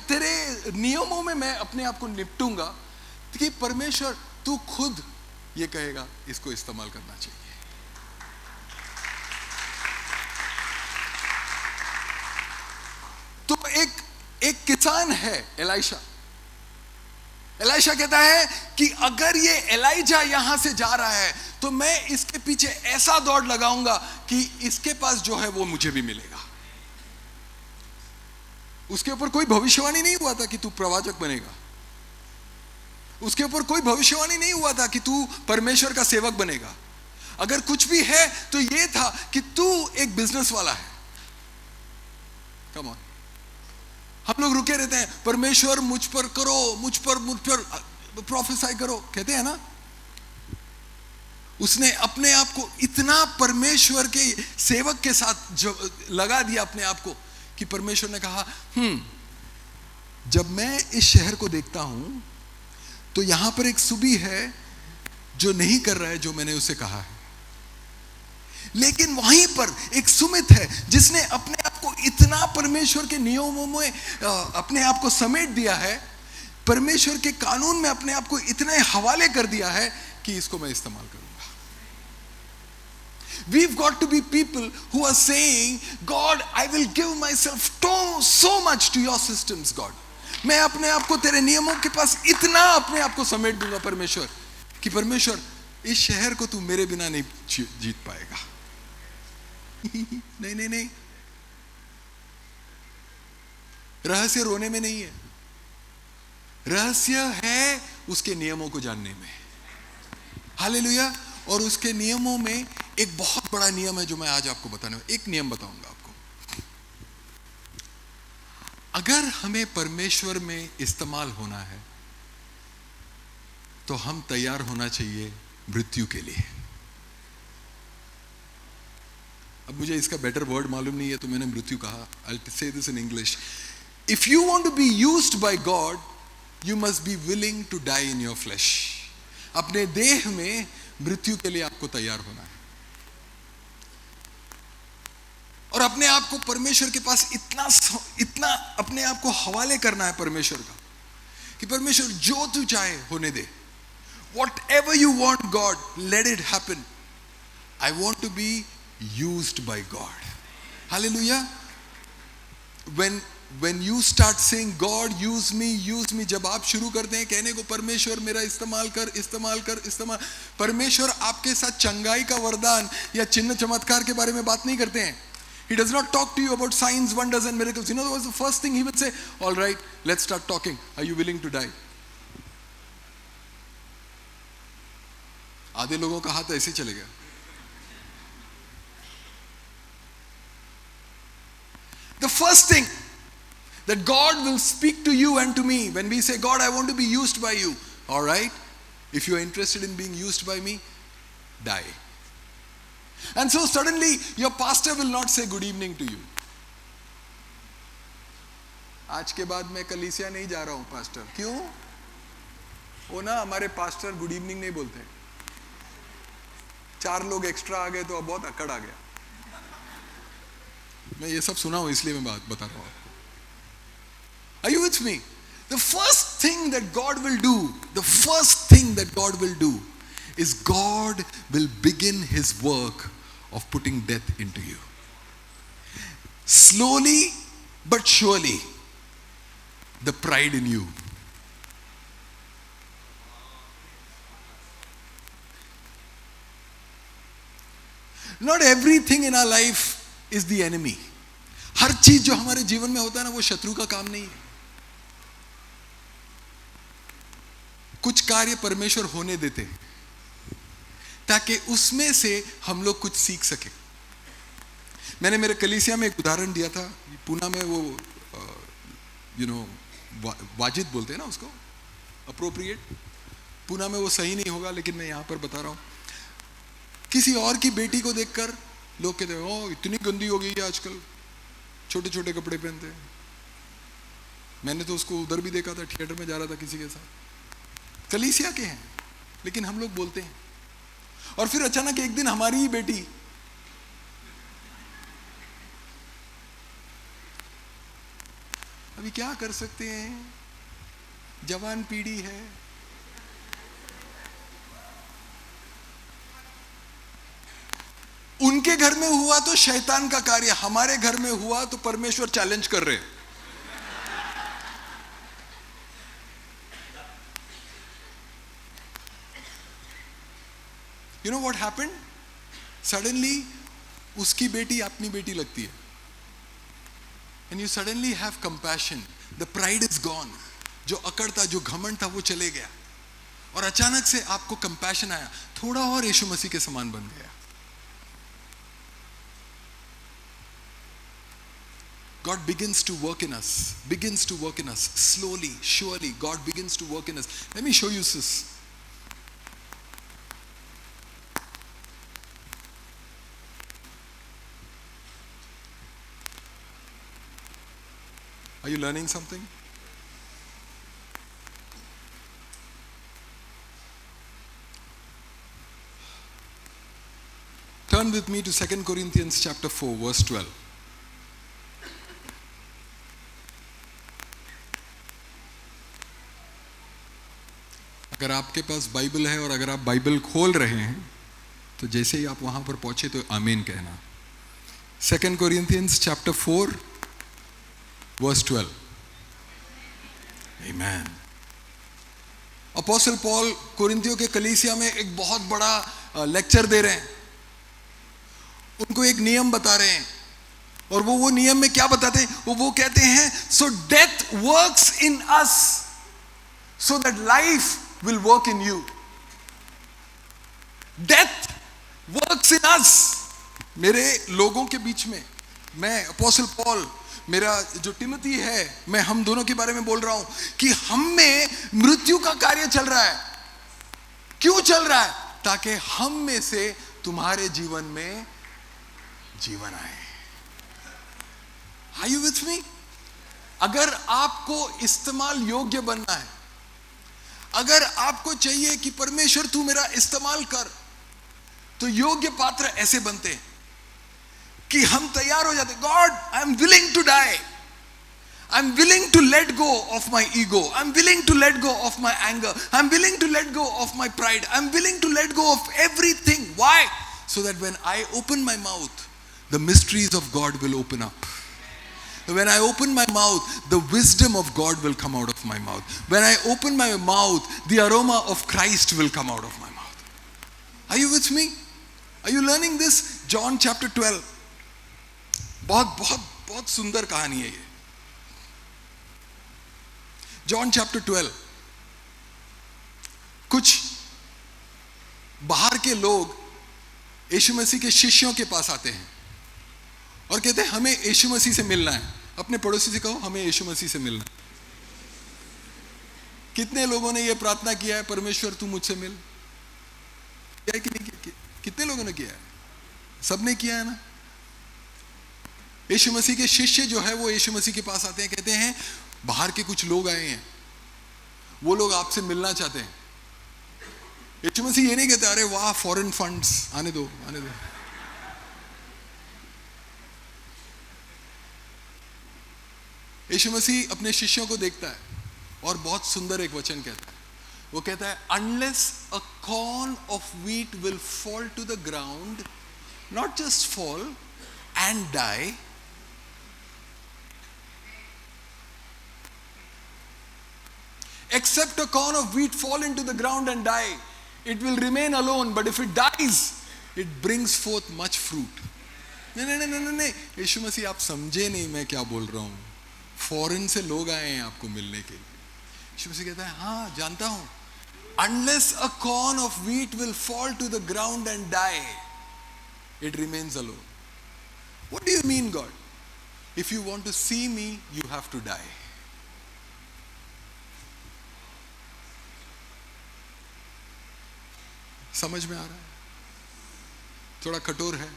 तेरे नियमों में मैं अपने आप को निपटूंगा कि परमेश्वर तू खुद ये कहेगा इसको इस्तेमाल करना चाहिए. तो एक किसान है एलाइशा. एलाइशा कहता है कि अगर ये एलाइजा यहां से जा रहा है तो मैं इसके पीछे ऐसा दौड़ लगाऊंगा कि इसके पास जो है वो मुझे भी मिलेगा. उसके ऊपर कोई भविष्यवाणी नहीं हुआ था कि तू प्रवाचक बनेगा, उसके ऊपर कोई भविष्यवाणी नहीं हुआ था कि तू परमेश्वर का सेवक बनेगा. अगर कुछ भी है तो ये था कि तू एक बिजनेस वाला है. कम ऑन, हम लोग रुके रहते हैं परमेश्वर मुझ पर करो, मुझ पर प्रोफेसाई करो, कहते हैं ना. उसने अपने आप को इतना परमेश्वर के सेवक के साथ लगा दिया अपने आप को कि परमेश्वर ने कहा जब मैं इस शहर को देखता हूं तो यहां पर एक सुबी है जो नहीं कर रहा है जो मैंने उसे कहा है, लेकिन वहीं पर एक सुमित है जिसने अपने आप को इतना परमेश्वर के नियमों में अपने आप को समेट दिया है, परमेश्वर के कानून में अपने आप को इतने हवाले कर दिया है कि इसको मैं इस्तेमाल करूंगा. We've got to be people who are saying, God, I will give myself so much to your systems, God. मैं अपने आप को तेरे नियमों के पास इतना अपने आप को समेट दूंगा परमेश्वर कि परमेश्वर इस शहर को तू मेरे बिना नहीं जीत पाएगा. नहीं नहीं नहीं, रहस्य रोने में नहीं है, रहस्य है उसके नियमों को जानने में. हालेलुया. और उसके नियमों में एक बहुत बड़ा नियम है जो मैं आज आपको बताने वाला. एक नियम बताऊंगा आपको. अगर हमें परमेश्वर में इस्तेमाल होना है तो हम तैयार होना चाहिए मृत्यु के लिए. अब मुझे इसका बेटर वर्ड मालूम नहीं है तो मैंने मृत्यु कहा. I'll say this in English. If you want to be used by God, you must be willing to die in your flesh. अपने देह में मृत्यु के लिए आपको तैयार होना है और अपने आप को परमेश्वर के पास इतना अपने आप को हवाले करना है परमेश्वर का कि परमेश्वर जो तू चाहे होने दे. Whatever you want, God, let it happen. I want to be used by God. Hallelujah. When you start saying God use me, जब आप शुरू करते हैं कहने को परमेश्वर मेरा इस्तेमाल कर, परमेश्वर आपके साथ चंगाई का वरदान या चिन्ह चमत्कार के बारे में बात नहीं करते हैं. He does not talk to you about signs, wonders and miracles. You know what was the first thing he would say? All right, let's start talking. Are you willing to die? आधे लोगों का हाथ ऐसे चले गया. The first thing that God will speak to you and to me when we say, God, I want to be used by you. All right, if you are interested in being used by me, die. And so suddenly your pastor will not say good evening to you. आज के बाद मैं कलीसिया नहीं जा रहा हूं pastor. क्यों? वो ना हमारे पास्टर गुड इवनिंग नहीं बोलते. 4 लोग एक्स्ट्रा आ गए तो अब बहुत अकड़ आ गया. मैं ये सब सुना हूं इसलिए मैं बात बता रहा हूं आपको. Are you with me? The first thing that God will do, is God will begin his work of putting death into you. Slowly but surely, the pride in you. Not everything in our life is the enemy. हर चीज जो हमारे जीवन में होता है ना वो शत्रु का काम नहीं है. कुछ कार्य परमेश्वर होने देते हैं ताकि उसमें से हम लोग कुछ सीख सके. मैंने मेरे कलीसिया में एक उदाहरण दिया था. पूना में वो वाजिद बोलते हैं ना उसको, अप्रोप्रिएट. पूना में वो सही नहीं होगा लेकिन मैं यहां पर बता रहा हूं. किसी और की बेटी को देखकर लोग कहते हैं ओ इतनी गंदी हो गई है आजकल, छोटे छोटे कपड़े पहनते हैं. मैंने तो उसको उधर भी देखा था, थिएटर में जा रहा था किसी के साथ. कलीसिया के हैं लेकिन हम लोग बोलते हैं. और फिर अचानक एक दिन हमारी ही बेटी अभी क्या कर सकते हैं, जवान पीढ़ी है. उनके घर में हुआ तो शैतान का कार्य, हमारे घर में हुआ तो परमेश्वर चैलेंज कर रहे हैं. You know what happened? Suddenly, उसकी बेटी अपनी बेटी लगती है. And you suddenly have compassion. The pride is gone. जो अकड़ था, जो घमंड था, वो चले गया. और अचानक से आपको compassion आया. थोड़ा और यीशु मसीह के समान बन गया. God begins to work in us. Slowly, surely, God begins to work in us. Let me show you this. Are you learning something? Turn with me to 2 Corinthians chapter 4 verse 12. अगर आपके पास Bible है और अगर आप Bible खोल रहे हैं तो जैसे ही आप वहां पर पहुंचे तो आमीन कहना. 2 Corinthians chapter 4 verse 12. Amen. Apostle Paul कोरिंथियों के कलीसिया में एक बहुत बड़ा लेक्चर दे रहे हैं. उनको एक नियम बता रहे हैं और वो नियम में क्या बताते हैं? वो कहते हैं so death works in us so that life will work in you. Death works in us. मेरे लोगों के बीच में मैं अपोस्टल पॉल, मेरा जो टिमोथी है, मैं हम दोनों के बारे में बोल रहा हूं कि हम में मृत्यु का कार्य चल रहा है. क्यों चल रहा है? ताकि हम में से तुम्हारे जीवन में जीवन आए. Are you with me? अगर आपको इस्तेमाल योग्य बनना है, अगर आपको चाहिए कि परमेश्वर तू मेरा इस्तेमाल कर, तो योग्य पात्र ऐसे बनते हैं कि हम तैयार हो जाते. God, I am willing to die. I am willing to let go of my ego. I am willing to let go of my anger. I am willing to let go of my pride. I am willing to let go of everything. Why? so that when I open my mouth, the mysteries of God will open up. When I open my mouth, the wisdom of God will come out of my mouth. When I open my mouth, the aroma of Christ will come out of my mouth. Are you with me? Are you learning this? John chapter 12. बहुत सुंदर कहानी है ये. John chapter 12. कुछ बाहर के लोग यीशु मसीह के शिष्यों के पास आते हैं और कहते हैं हमें यीशु मसीह से मिलना है. अपने पड़ोसी से कहो हमें यीशु मसीह से मिलना है. कितने लोगों ने यह प्रार्थना किया है, परमेश्वर तू मुझसे मिल? किया है कि नहीं किया? कितने लोगों ने किया है? सबने किया है ना. यीशु मसीह के शिष्य जो है वो यीशु मसीह के पास आते हैं, कहते हैं बाहर के कुछ लोग आए हैं, वो लोग आपसे मिलना चाहते हैं. यीशु मसीह ये नहीं कहते अरे वाह फॉरेन फंड्स आने दो आने दो. यीशु मसीह अपने शिष्यों को देखता है और बहुत सुंदर एक वचन कहता है. वो कहता है unless a corn of wheat will fall to the ground, not just fall and die, except a corn of wheat fall into the ground and die, it will remain alone, but if it dies, it brings forth much fruit. नहीं, यीशु मसीह आप समझे नहीं मैं क्या बोल रहा हूं. Foreign से लोग आए हैं आपको मिलने के लिए. यीशु मसीह कहता है हाँ जानता हूं. Unless a corn of wheat will fall to the ground and die, it remains alone. What do you mean, God? If you want to see me, you have to die. समझ में आ रहा है? थोड़ा कठोर है,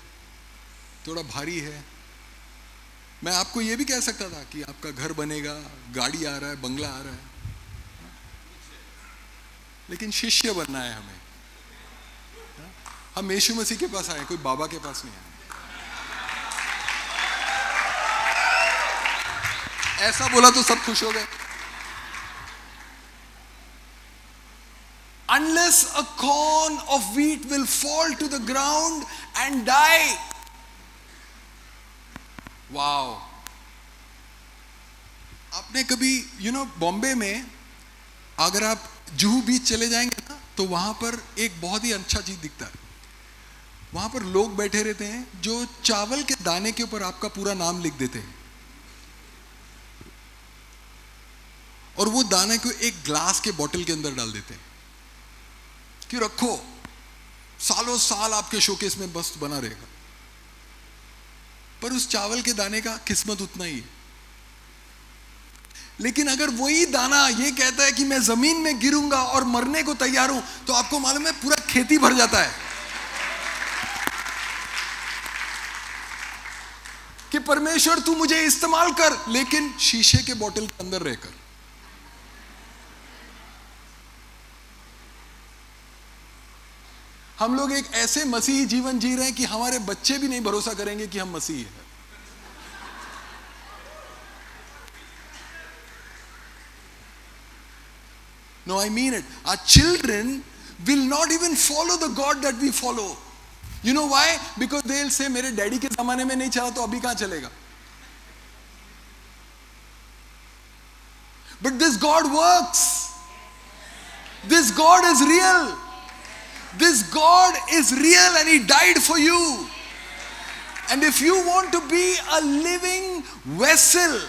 थोड़ा भारी है. मैं आपको यह भी कह सकता था कि आपका घर बनेगा, गाड़ी आ रहा है, बंगला आ रहा है, लेकिन शिष्य बनना है हमें. हम यीशु मसीह के पास आए, कोई बाबा के पास नहीं आए. ऐसा बोला तो सब खुश हो गए. Unless a corn of wheat will fall to the ground and die. Wow. आपने कभी बॉम्बे में अगर आप जुहू बीच चले जाएंगे ना तो वहां पर एक बहुत ही अच्छा चीज दिखता है. वहां पर लोग बैठे रहते हैं जो चावल के दाने के ऊपर आपका पूरा नाम लिख देते हैं और वो दाने को एक ग्लास के बोतल के अंदर डाल देते हैं कि रखो, सालों साल आपके शोकेस में बस बना रहेगा. पर उस चावल के दाने का किस्मत उतना ही है. लेकिन अगर वही दाना ये कहता है कि मैं जमीन में गिरूंगा और मरने को तैयार हूं, तो आपको मालूम है पूरा खेती भर जाता है कि परमेश्वर तू मुझे इस्तेमाल कर, लेकिन शीशे के बोतल के अंदर रहकर. हम लोग एक ऐसे मसीही जीवन जी रहे हैं कि हमारे बच्चे भी नहीं भरोसा करेंगे कि हम मसीही हैं. No, I mean it. Our children will not even follow the God that we follow. You know why? Because they'll say, मेरे डैडी के जमाने में नहीं चला तो अभी कहां चलेगा? But this God works. This God is real. This God is real and He died for you. And if you want to be a living vessel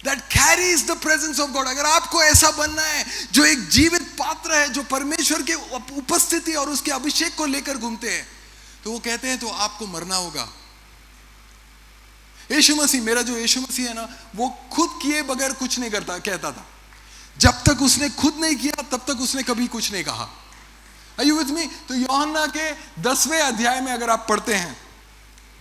that carries the presence of God, अगर आपको ऐसा बनना है जो एक जीवित पात्र है जो परमेश्वर के उपस्थिति और उसके अभिषेक को लेकर घूमते हैं, तो वो कहते हैं तो आपको मरना होगा. यीशु मसीह, मेरा जो यीशु मसीह है ना, वो खुद किए बगैर कुछ नहीं करता कहता था. जब तक उसने खुद नहीं किया तब तक उसने कभी कुछ नहीं कहा. Are you with me? तो यूहन्ना के 10वें अध्याय में अगर आप पढ़ते हैं,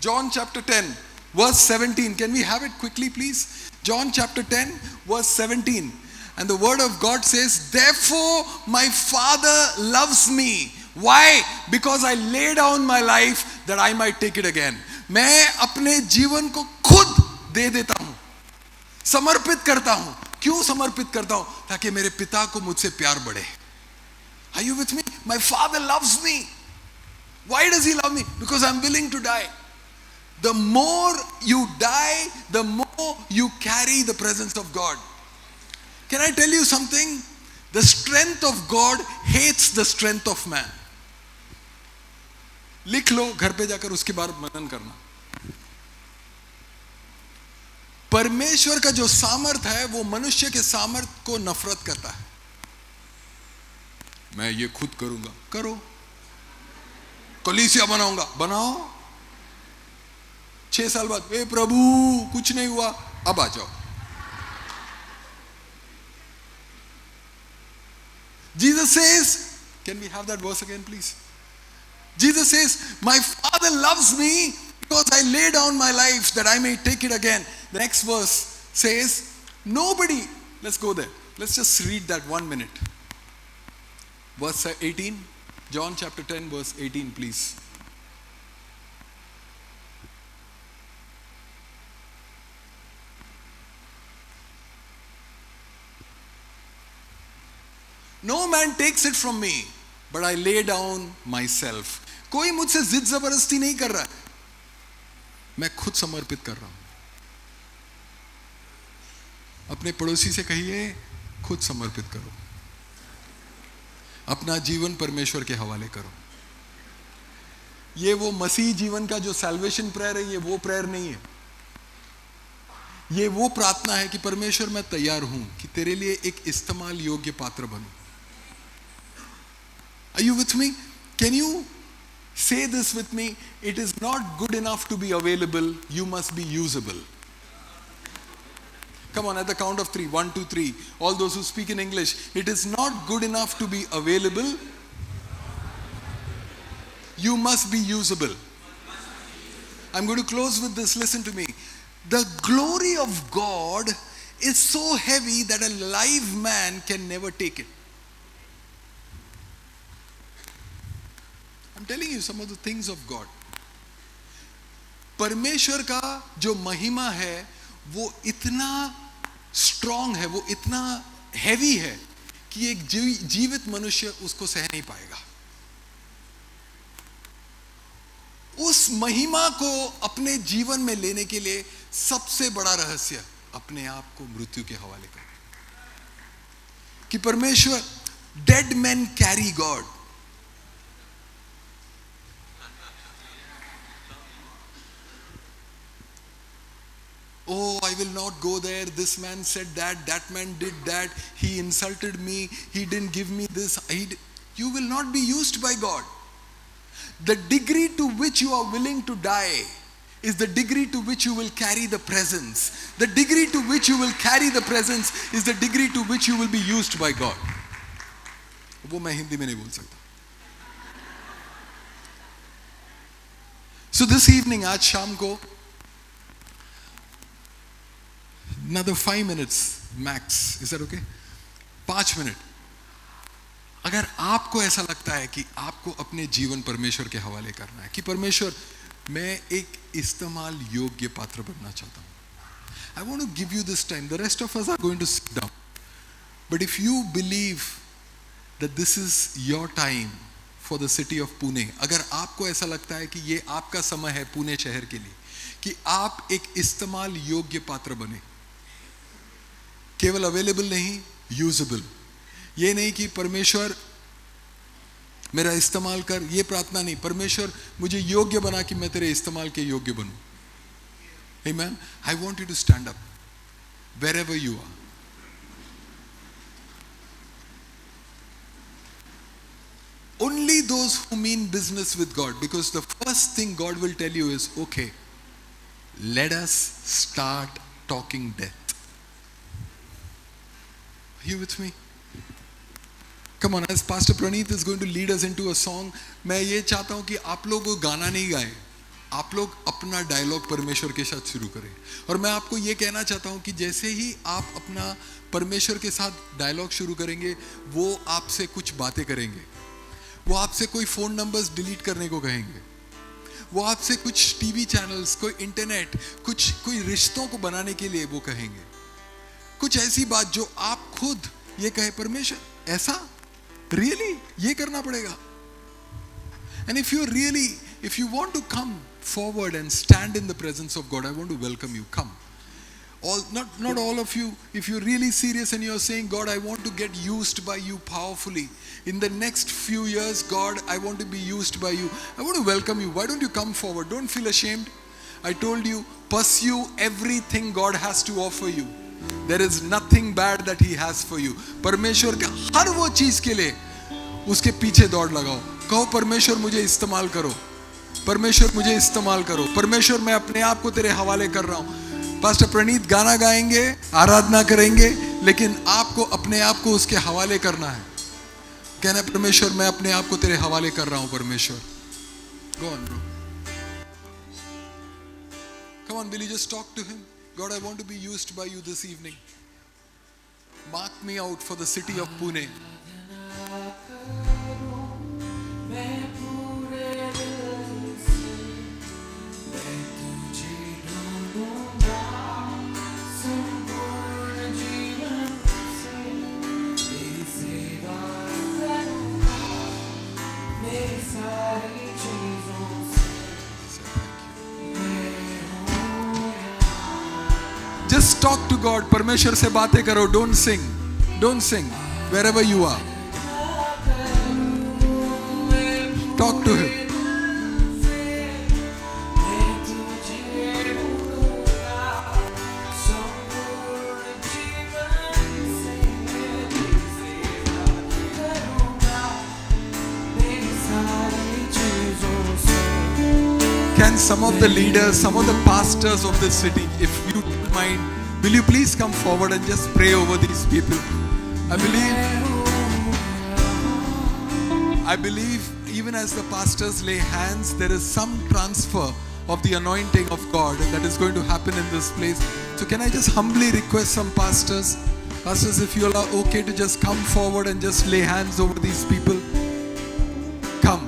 John chapter 10 verse 17, can we have it quickly please? John chapter 10 verse 17, and the word of God says, therefore my Father loves me. Why? Because I lay down my life that I might take it again. मैं अपने जीवन को खुद दे देता हूं, समर्पित करता हूं. क्यों समर्पित करता हूं? ताकि मेरे पिता को मुझसे प्यार बढ़े. Are you with me? My Father loves me. Why does he love me? Because I'm willing to die. The more you die, the more you carry the presence of God. Can I tell you something? The strength of God hates the strength of man. लिख लो, घर पे जाकर उसके बाद मनन करना. परमेश्वर का जो सामर्थ है वो मनुष्य के सामर्थ को नफरत करता है. मैं ये खुद करूंगा, करो. कलीसिया बनाऊंगा, बनाओ. 6 साल बाद, ए प्रभु कुछ नहीं हुआ, अब आ जाओ. Jesus says, can we have that verse again, please? Jesus says, my Father loves me because I lay down my life that I may take it again. The next verse says, nobody, let's go there. Let's just read that 1 minute. Verse 18, John chapter 10, verse 18, please. No man takes it from me, but I lay down myself. कोई मुझसे जिद जबरदस्ती नहीं कर रहा है, मैं खुद समर्पित कर रहा हूं. अपने पड़ोसी से कहिए, खुद समर्पित करो. अपना जीवन परमेश्वर के हवाले करो. ये वो मसीह जीवन का जो सैल्वेशन प्रेयर है, ये वो प्रेयर नहीं है. ये वो प्रार्थना है कि परमेश्वर मैं तैयार हूं कि तेरे लिए एक इस्तेमाल योग्य पात्र बनूं. Are you with me? Can you say this with me? It is not good enough to be available, you must be usable. Come on, at the count of 3. 1, 2, 3. All those who speak in English. It is not good enough to be available, you must be usable. I'm going to close with this. Listen to me. The glory of God is so heavy that a live man can never take it. I'm telling you some of the things of God. परमेश्वर का जो महिमा है वो इतना strong है, वो इतना हैवी है कि एक जीवित मनुष्य उसको सह नहीं पाएगा. उस महिमा को अपने जीवन में लेने के लिए सबसे बड़ा रहस्य अपने आप को मृत्यु के हवाले करना. कि परमेश्वर, dead man carry God. Oh, I will not go there. This man said that. That man did that. He insulted me. He didn't give me this. You will not be used by God. The degree to which you are willing to die is the degree to which you will carry the presence. The degree to which you will carry the presence is the degree to which you will be used by God. वो मैं हिंदी में नहीं बोल सकता. So this evening, आज शाम को, another 5 minutes max. Is that okay? 5 minute. अगर आपको ऐसा लगता है कि आपको अपने जीवन परमेश्वर के हवाले करना है, कि परमेश्वर मैं एक इस्तेमाल योग्य पात्र बनना चाहता हूं. I want to give you this time. The rest of us are going to sit down. But if you believe that this is your time for the city of Pune, अगर आपको ऐसा लगता है कि ये आपका समय है पुणे शहर के लिए, कि आप एक इस्तेमाल योग्य पात्र बने, केवल अवेलेबल नहीं, यूजेबल. ये नहीं कि परमेश्वर मेरा इस्तेमाल कर, ये प्रार्थना नहीं. परमेश्वर मुझे योग्य बना कि मैं तेरे इस्तेमाल के योग्य बनूं. Amen. I want you to stand up wherever you are. Only those who mean business with God, because the first thing God will tell you is, okay, let us start talking death. Are you with me? Come on, as Pastor Praneeth is going to lead us into a song, मैं ये चाहता हूँ कि आप लोग वो गाना नहीं गाएं, आप लोग अपना डायलॉग परमेश्वर के साथ शुरू करें. और मैं आपको ये कहना चाहता हूँ कि जैसे ही आप अपना परमेश्वर के साथ डायलॉग शुरू करेंगे, वो आपसे कुछ बातें करेंगे. वो आपसे कोई फ़ोन नंबर्स डिलीट करने को कहेंगे. वो आपसे कुछ टीवी चैनल्स, कोई इंटरनेट, कोई रिश्तों को बनाने के लिए वो कहेंगे. कुछ ऐसी बात जो आप खुद ये कहे, परमेश्वर ऐसा रियली ये करना पड़ेगा. And if you want to come forward and stand in the presence of God, I want to welcome you. Come. Not all of you. If you're really serious and you're saying, God, I want to get used by you powerfully. In the next few years, God, I want to be used by you. I want to welcome you. Why don't you come forward? Don't feel ashamed. I told you, pursue everything God has to offer you. There is nothing bad that He has for you. परमेश्वर के हर वो चीज के लिए उसके पीछे दौड़ लगाओ. कहो परमेश्वर मुझे इस्तेमाल करो. परमेश्वर मुझे इस्तेमाल करो. परमेश्वर मैं अपने आप को तेरे हवाले कर रहा हूँ. पास्टर प्रणीत गाना गाएंगे, आराधना करेंगे, लेकिन आपको अपने आप को उसके हवाले करना है. कहना परमेश्वर मैं अपने आप को तेरे हवाले कर रहा हूँ परमेश्वर. Go on, bro. Come on, will you just talk to Him? God, I want to be used by you this evening. Mark me out for the city of Pune. मैं पूरे दिल से मैं तुझे ढूंढूंगा संपूर्ण जीवन से तेरी सेवा करूंगा मेरी सारी चीजों से मैं हूँ यहाँ. Just talk to God. परमेश्वर से बातें करो. Don't sing. Don't sing. Wherever you are. Talk to Him. मैं तुझे ढूंढूंगा संपूर्ण जीवन से तेरी सेवा करूंगा मेरी सारी चीजों से. Can some of the leaders, some of the pastors of this city, if you don't mind, will you please come forward and just pray over these people? I believe even as the pastors lay hands, there is some transfer of the anointing of God that is going to happen in this place. So can I just humbly request some pastors, if you all are okay to just come forward and just lay hands over these people. Come.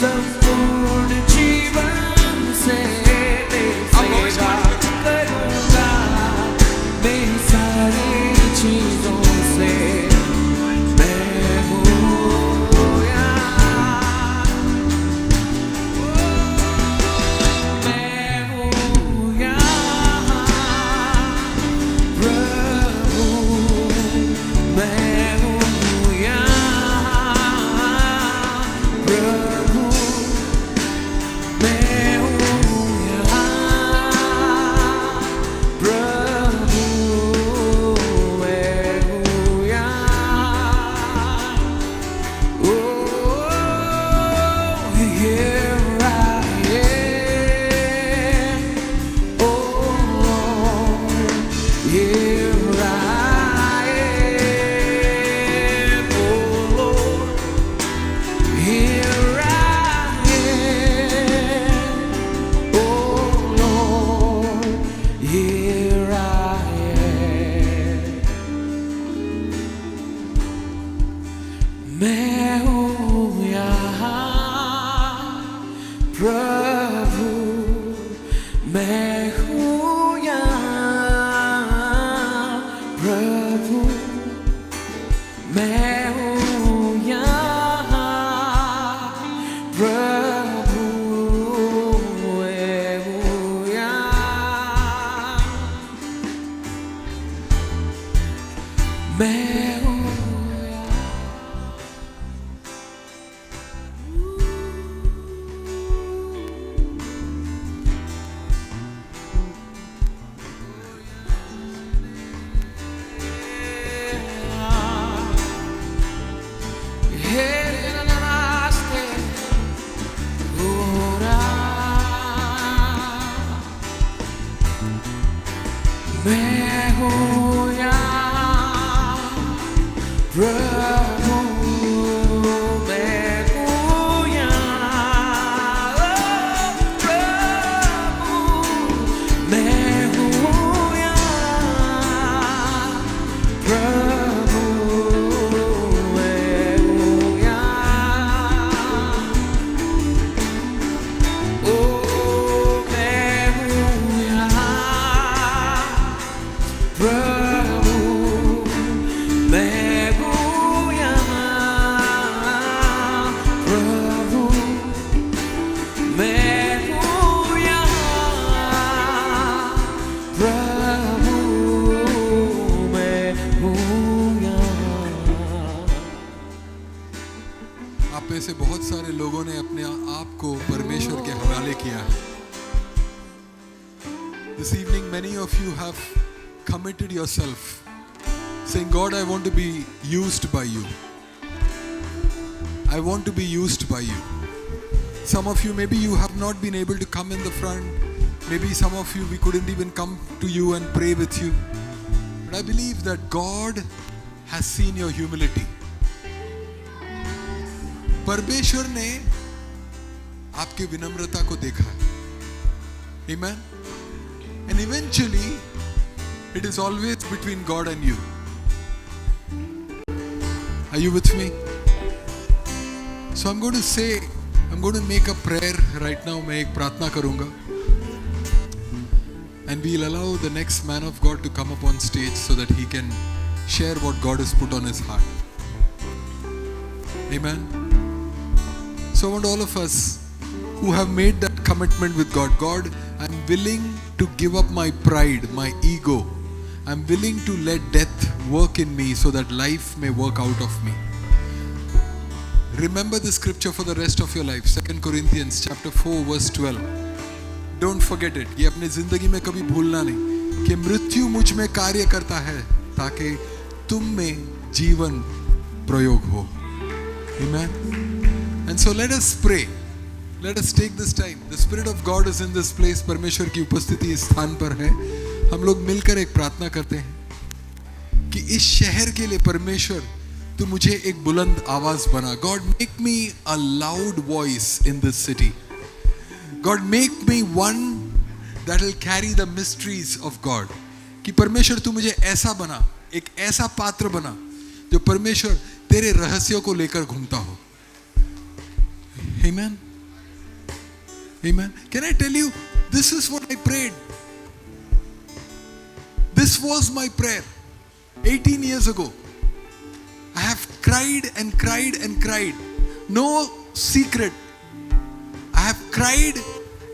Some प्रभु मैं हूँ यहाँ, प्रभु मैं हूँ यहाँ, प्रभु मैं हूँ यहाँ, ओ मैं हूँ यहाँ, प्रभु मैं हूँ यहाँ, प्रभु मैं हूँ यहाँ, प्रभु मैं हूँ यहाँ। आप में से बहुत सारे लोगों ने अपने आप को परमेश्वर के हवाले किया है. This evening many of you have committed yourself, saying, God, I want to be used by you. I want to be used by you. Some of you, maybe you have not been able to come in the front. Maybe some of you, we couldn't even come to you and pray with you. But I believe that God has seen your humility. परमेश्वर ने आपकी विनम्रता को देखा है. Amen. And eventually, it is always between God and you. Are you with me? So I'm going to make a prayer right now. मैं एक प्रार्थना करूंगा. And we'll allow the next man of God to come up on stage so that he can share what God has put on his heart. Amen. So I want all of us who have made that commitment with God, God, I'm willing to give up my pride, my ego. I'm willing to let death work in me so that life may work out of me. Remember the scripture for the rest of your life. 2 Corinthians chapter 4 verse 12. Don't forget it. ये अपने जिंदगी में कभी भूलना नहीं कि मृत्यु मुझ में कार्य करता है ताकि तुम में जीवन प्रयोग हो. Amen. And so let us pray. Let us take this time. The Spirit of God is in this place. परमेश्वर की उपस्थिति इस स्थान पर है. हम लोग मिलकर एक प्रार्थना करते हैं कि इस शहर के लिए परमेश्वर तू मुझे एक बुलंद आवाज बना. God, make me a loud voice in this city. God, make me one that will carry the mysteries of God. कि परमेश्वर तू मुझे ऐसा बना, एक ऐसा पात्र बना जो परमेश्वर तेरे रहस्यों को लेकर घूमता हो. Amen. Amen. Can I tell you, this is what I prayed. This was my prayer 18 years ago. I have cried and cried and cried. No secret. I have cried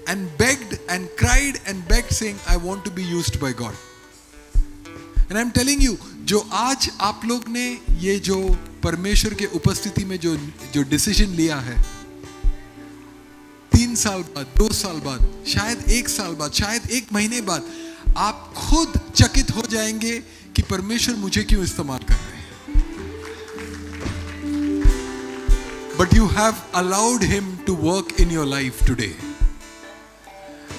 and begged and cried and begged saying, I want to be used by God. And I'm telling you, जो आज आप लोग ने ये जो परमेश्वर के उपस्थिति में जो डिसीजन लिया है, 3 साल बाद, 2 साल बाद, शायद 1 साल बाद, शायद 1 महीने बाद, आप खुद चकित हो जाएंगे कि परमेश्वर मुझे क्यों इस्तेमाल कर रहे हैं. But you have allowed him to work in your life today.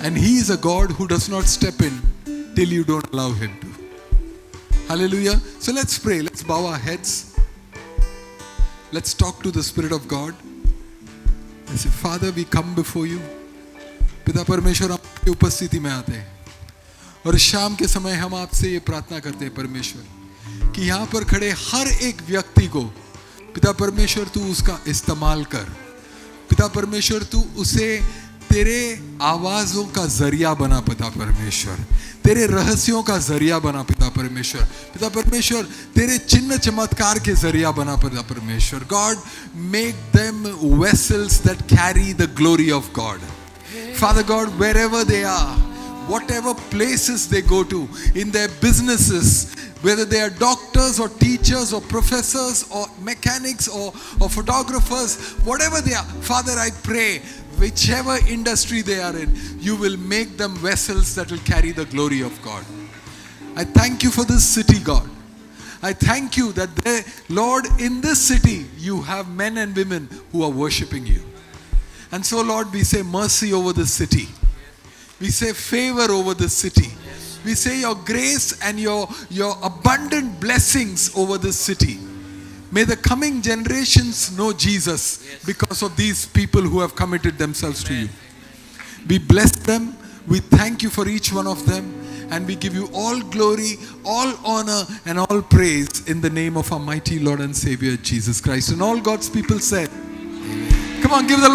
And he is a God who does not step in till you don't allow him to. Hallelujah. So let's pray. Let's bow our heads. Let's talk to the Spirit of God. I say, Father, we come before you. पिता परमेश्वर आपकी उपस्थिति में आते हैं और शाम के समय हम आपसे ये प्रार्थना करते हैं परमेश्वर कि यहाँ पर खड़े हर एक व्यक्ति को पिता परमेश्वर तू उसका इस्तेमाल कर. पिता परमेश्वर तू उसे तेरे आवाजों का जरिया बना पिता परमेश्वर, तेरे रहस्यों का जरिया बना पिता परमेश्वर, पिता परमेश्वर तेरे चिन्ह चमत्कार के जरिया बना पिता परमेश्वर. God, make them vessels that carry the glory of God. Father God, wherever they are, whatever places they go to, in their businesses, whether they are doctors or teachers or professors or mechanics or photographers, whatever they are, Father, I pray, whichever industry they are in, you will make them vessels that will carry the glory of God. I thank you for this city, God. I thank you that they, Lord, in this city, you have men and women who are worshiping you. And so, Lord, we say mercy over this city. We say favor over this city. We say your grace and your abundant blessings over this city. May the coming generations know Jesus because of these people who have committed themselves to you. We bless them. We thank you for each one of them. And we give you all glory, all honor, and all praise in the name of our mighty Lord and Savior, Jesus Christ. And all God's people said, come on, give the Lord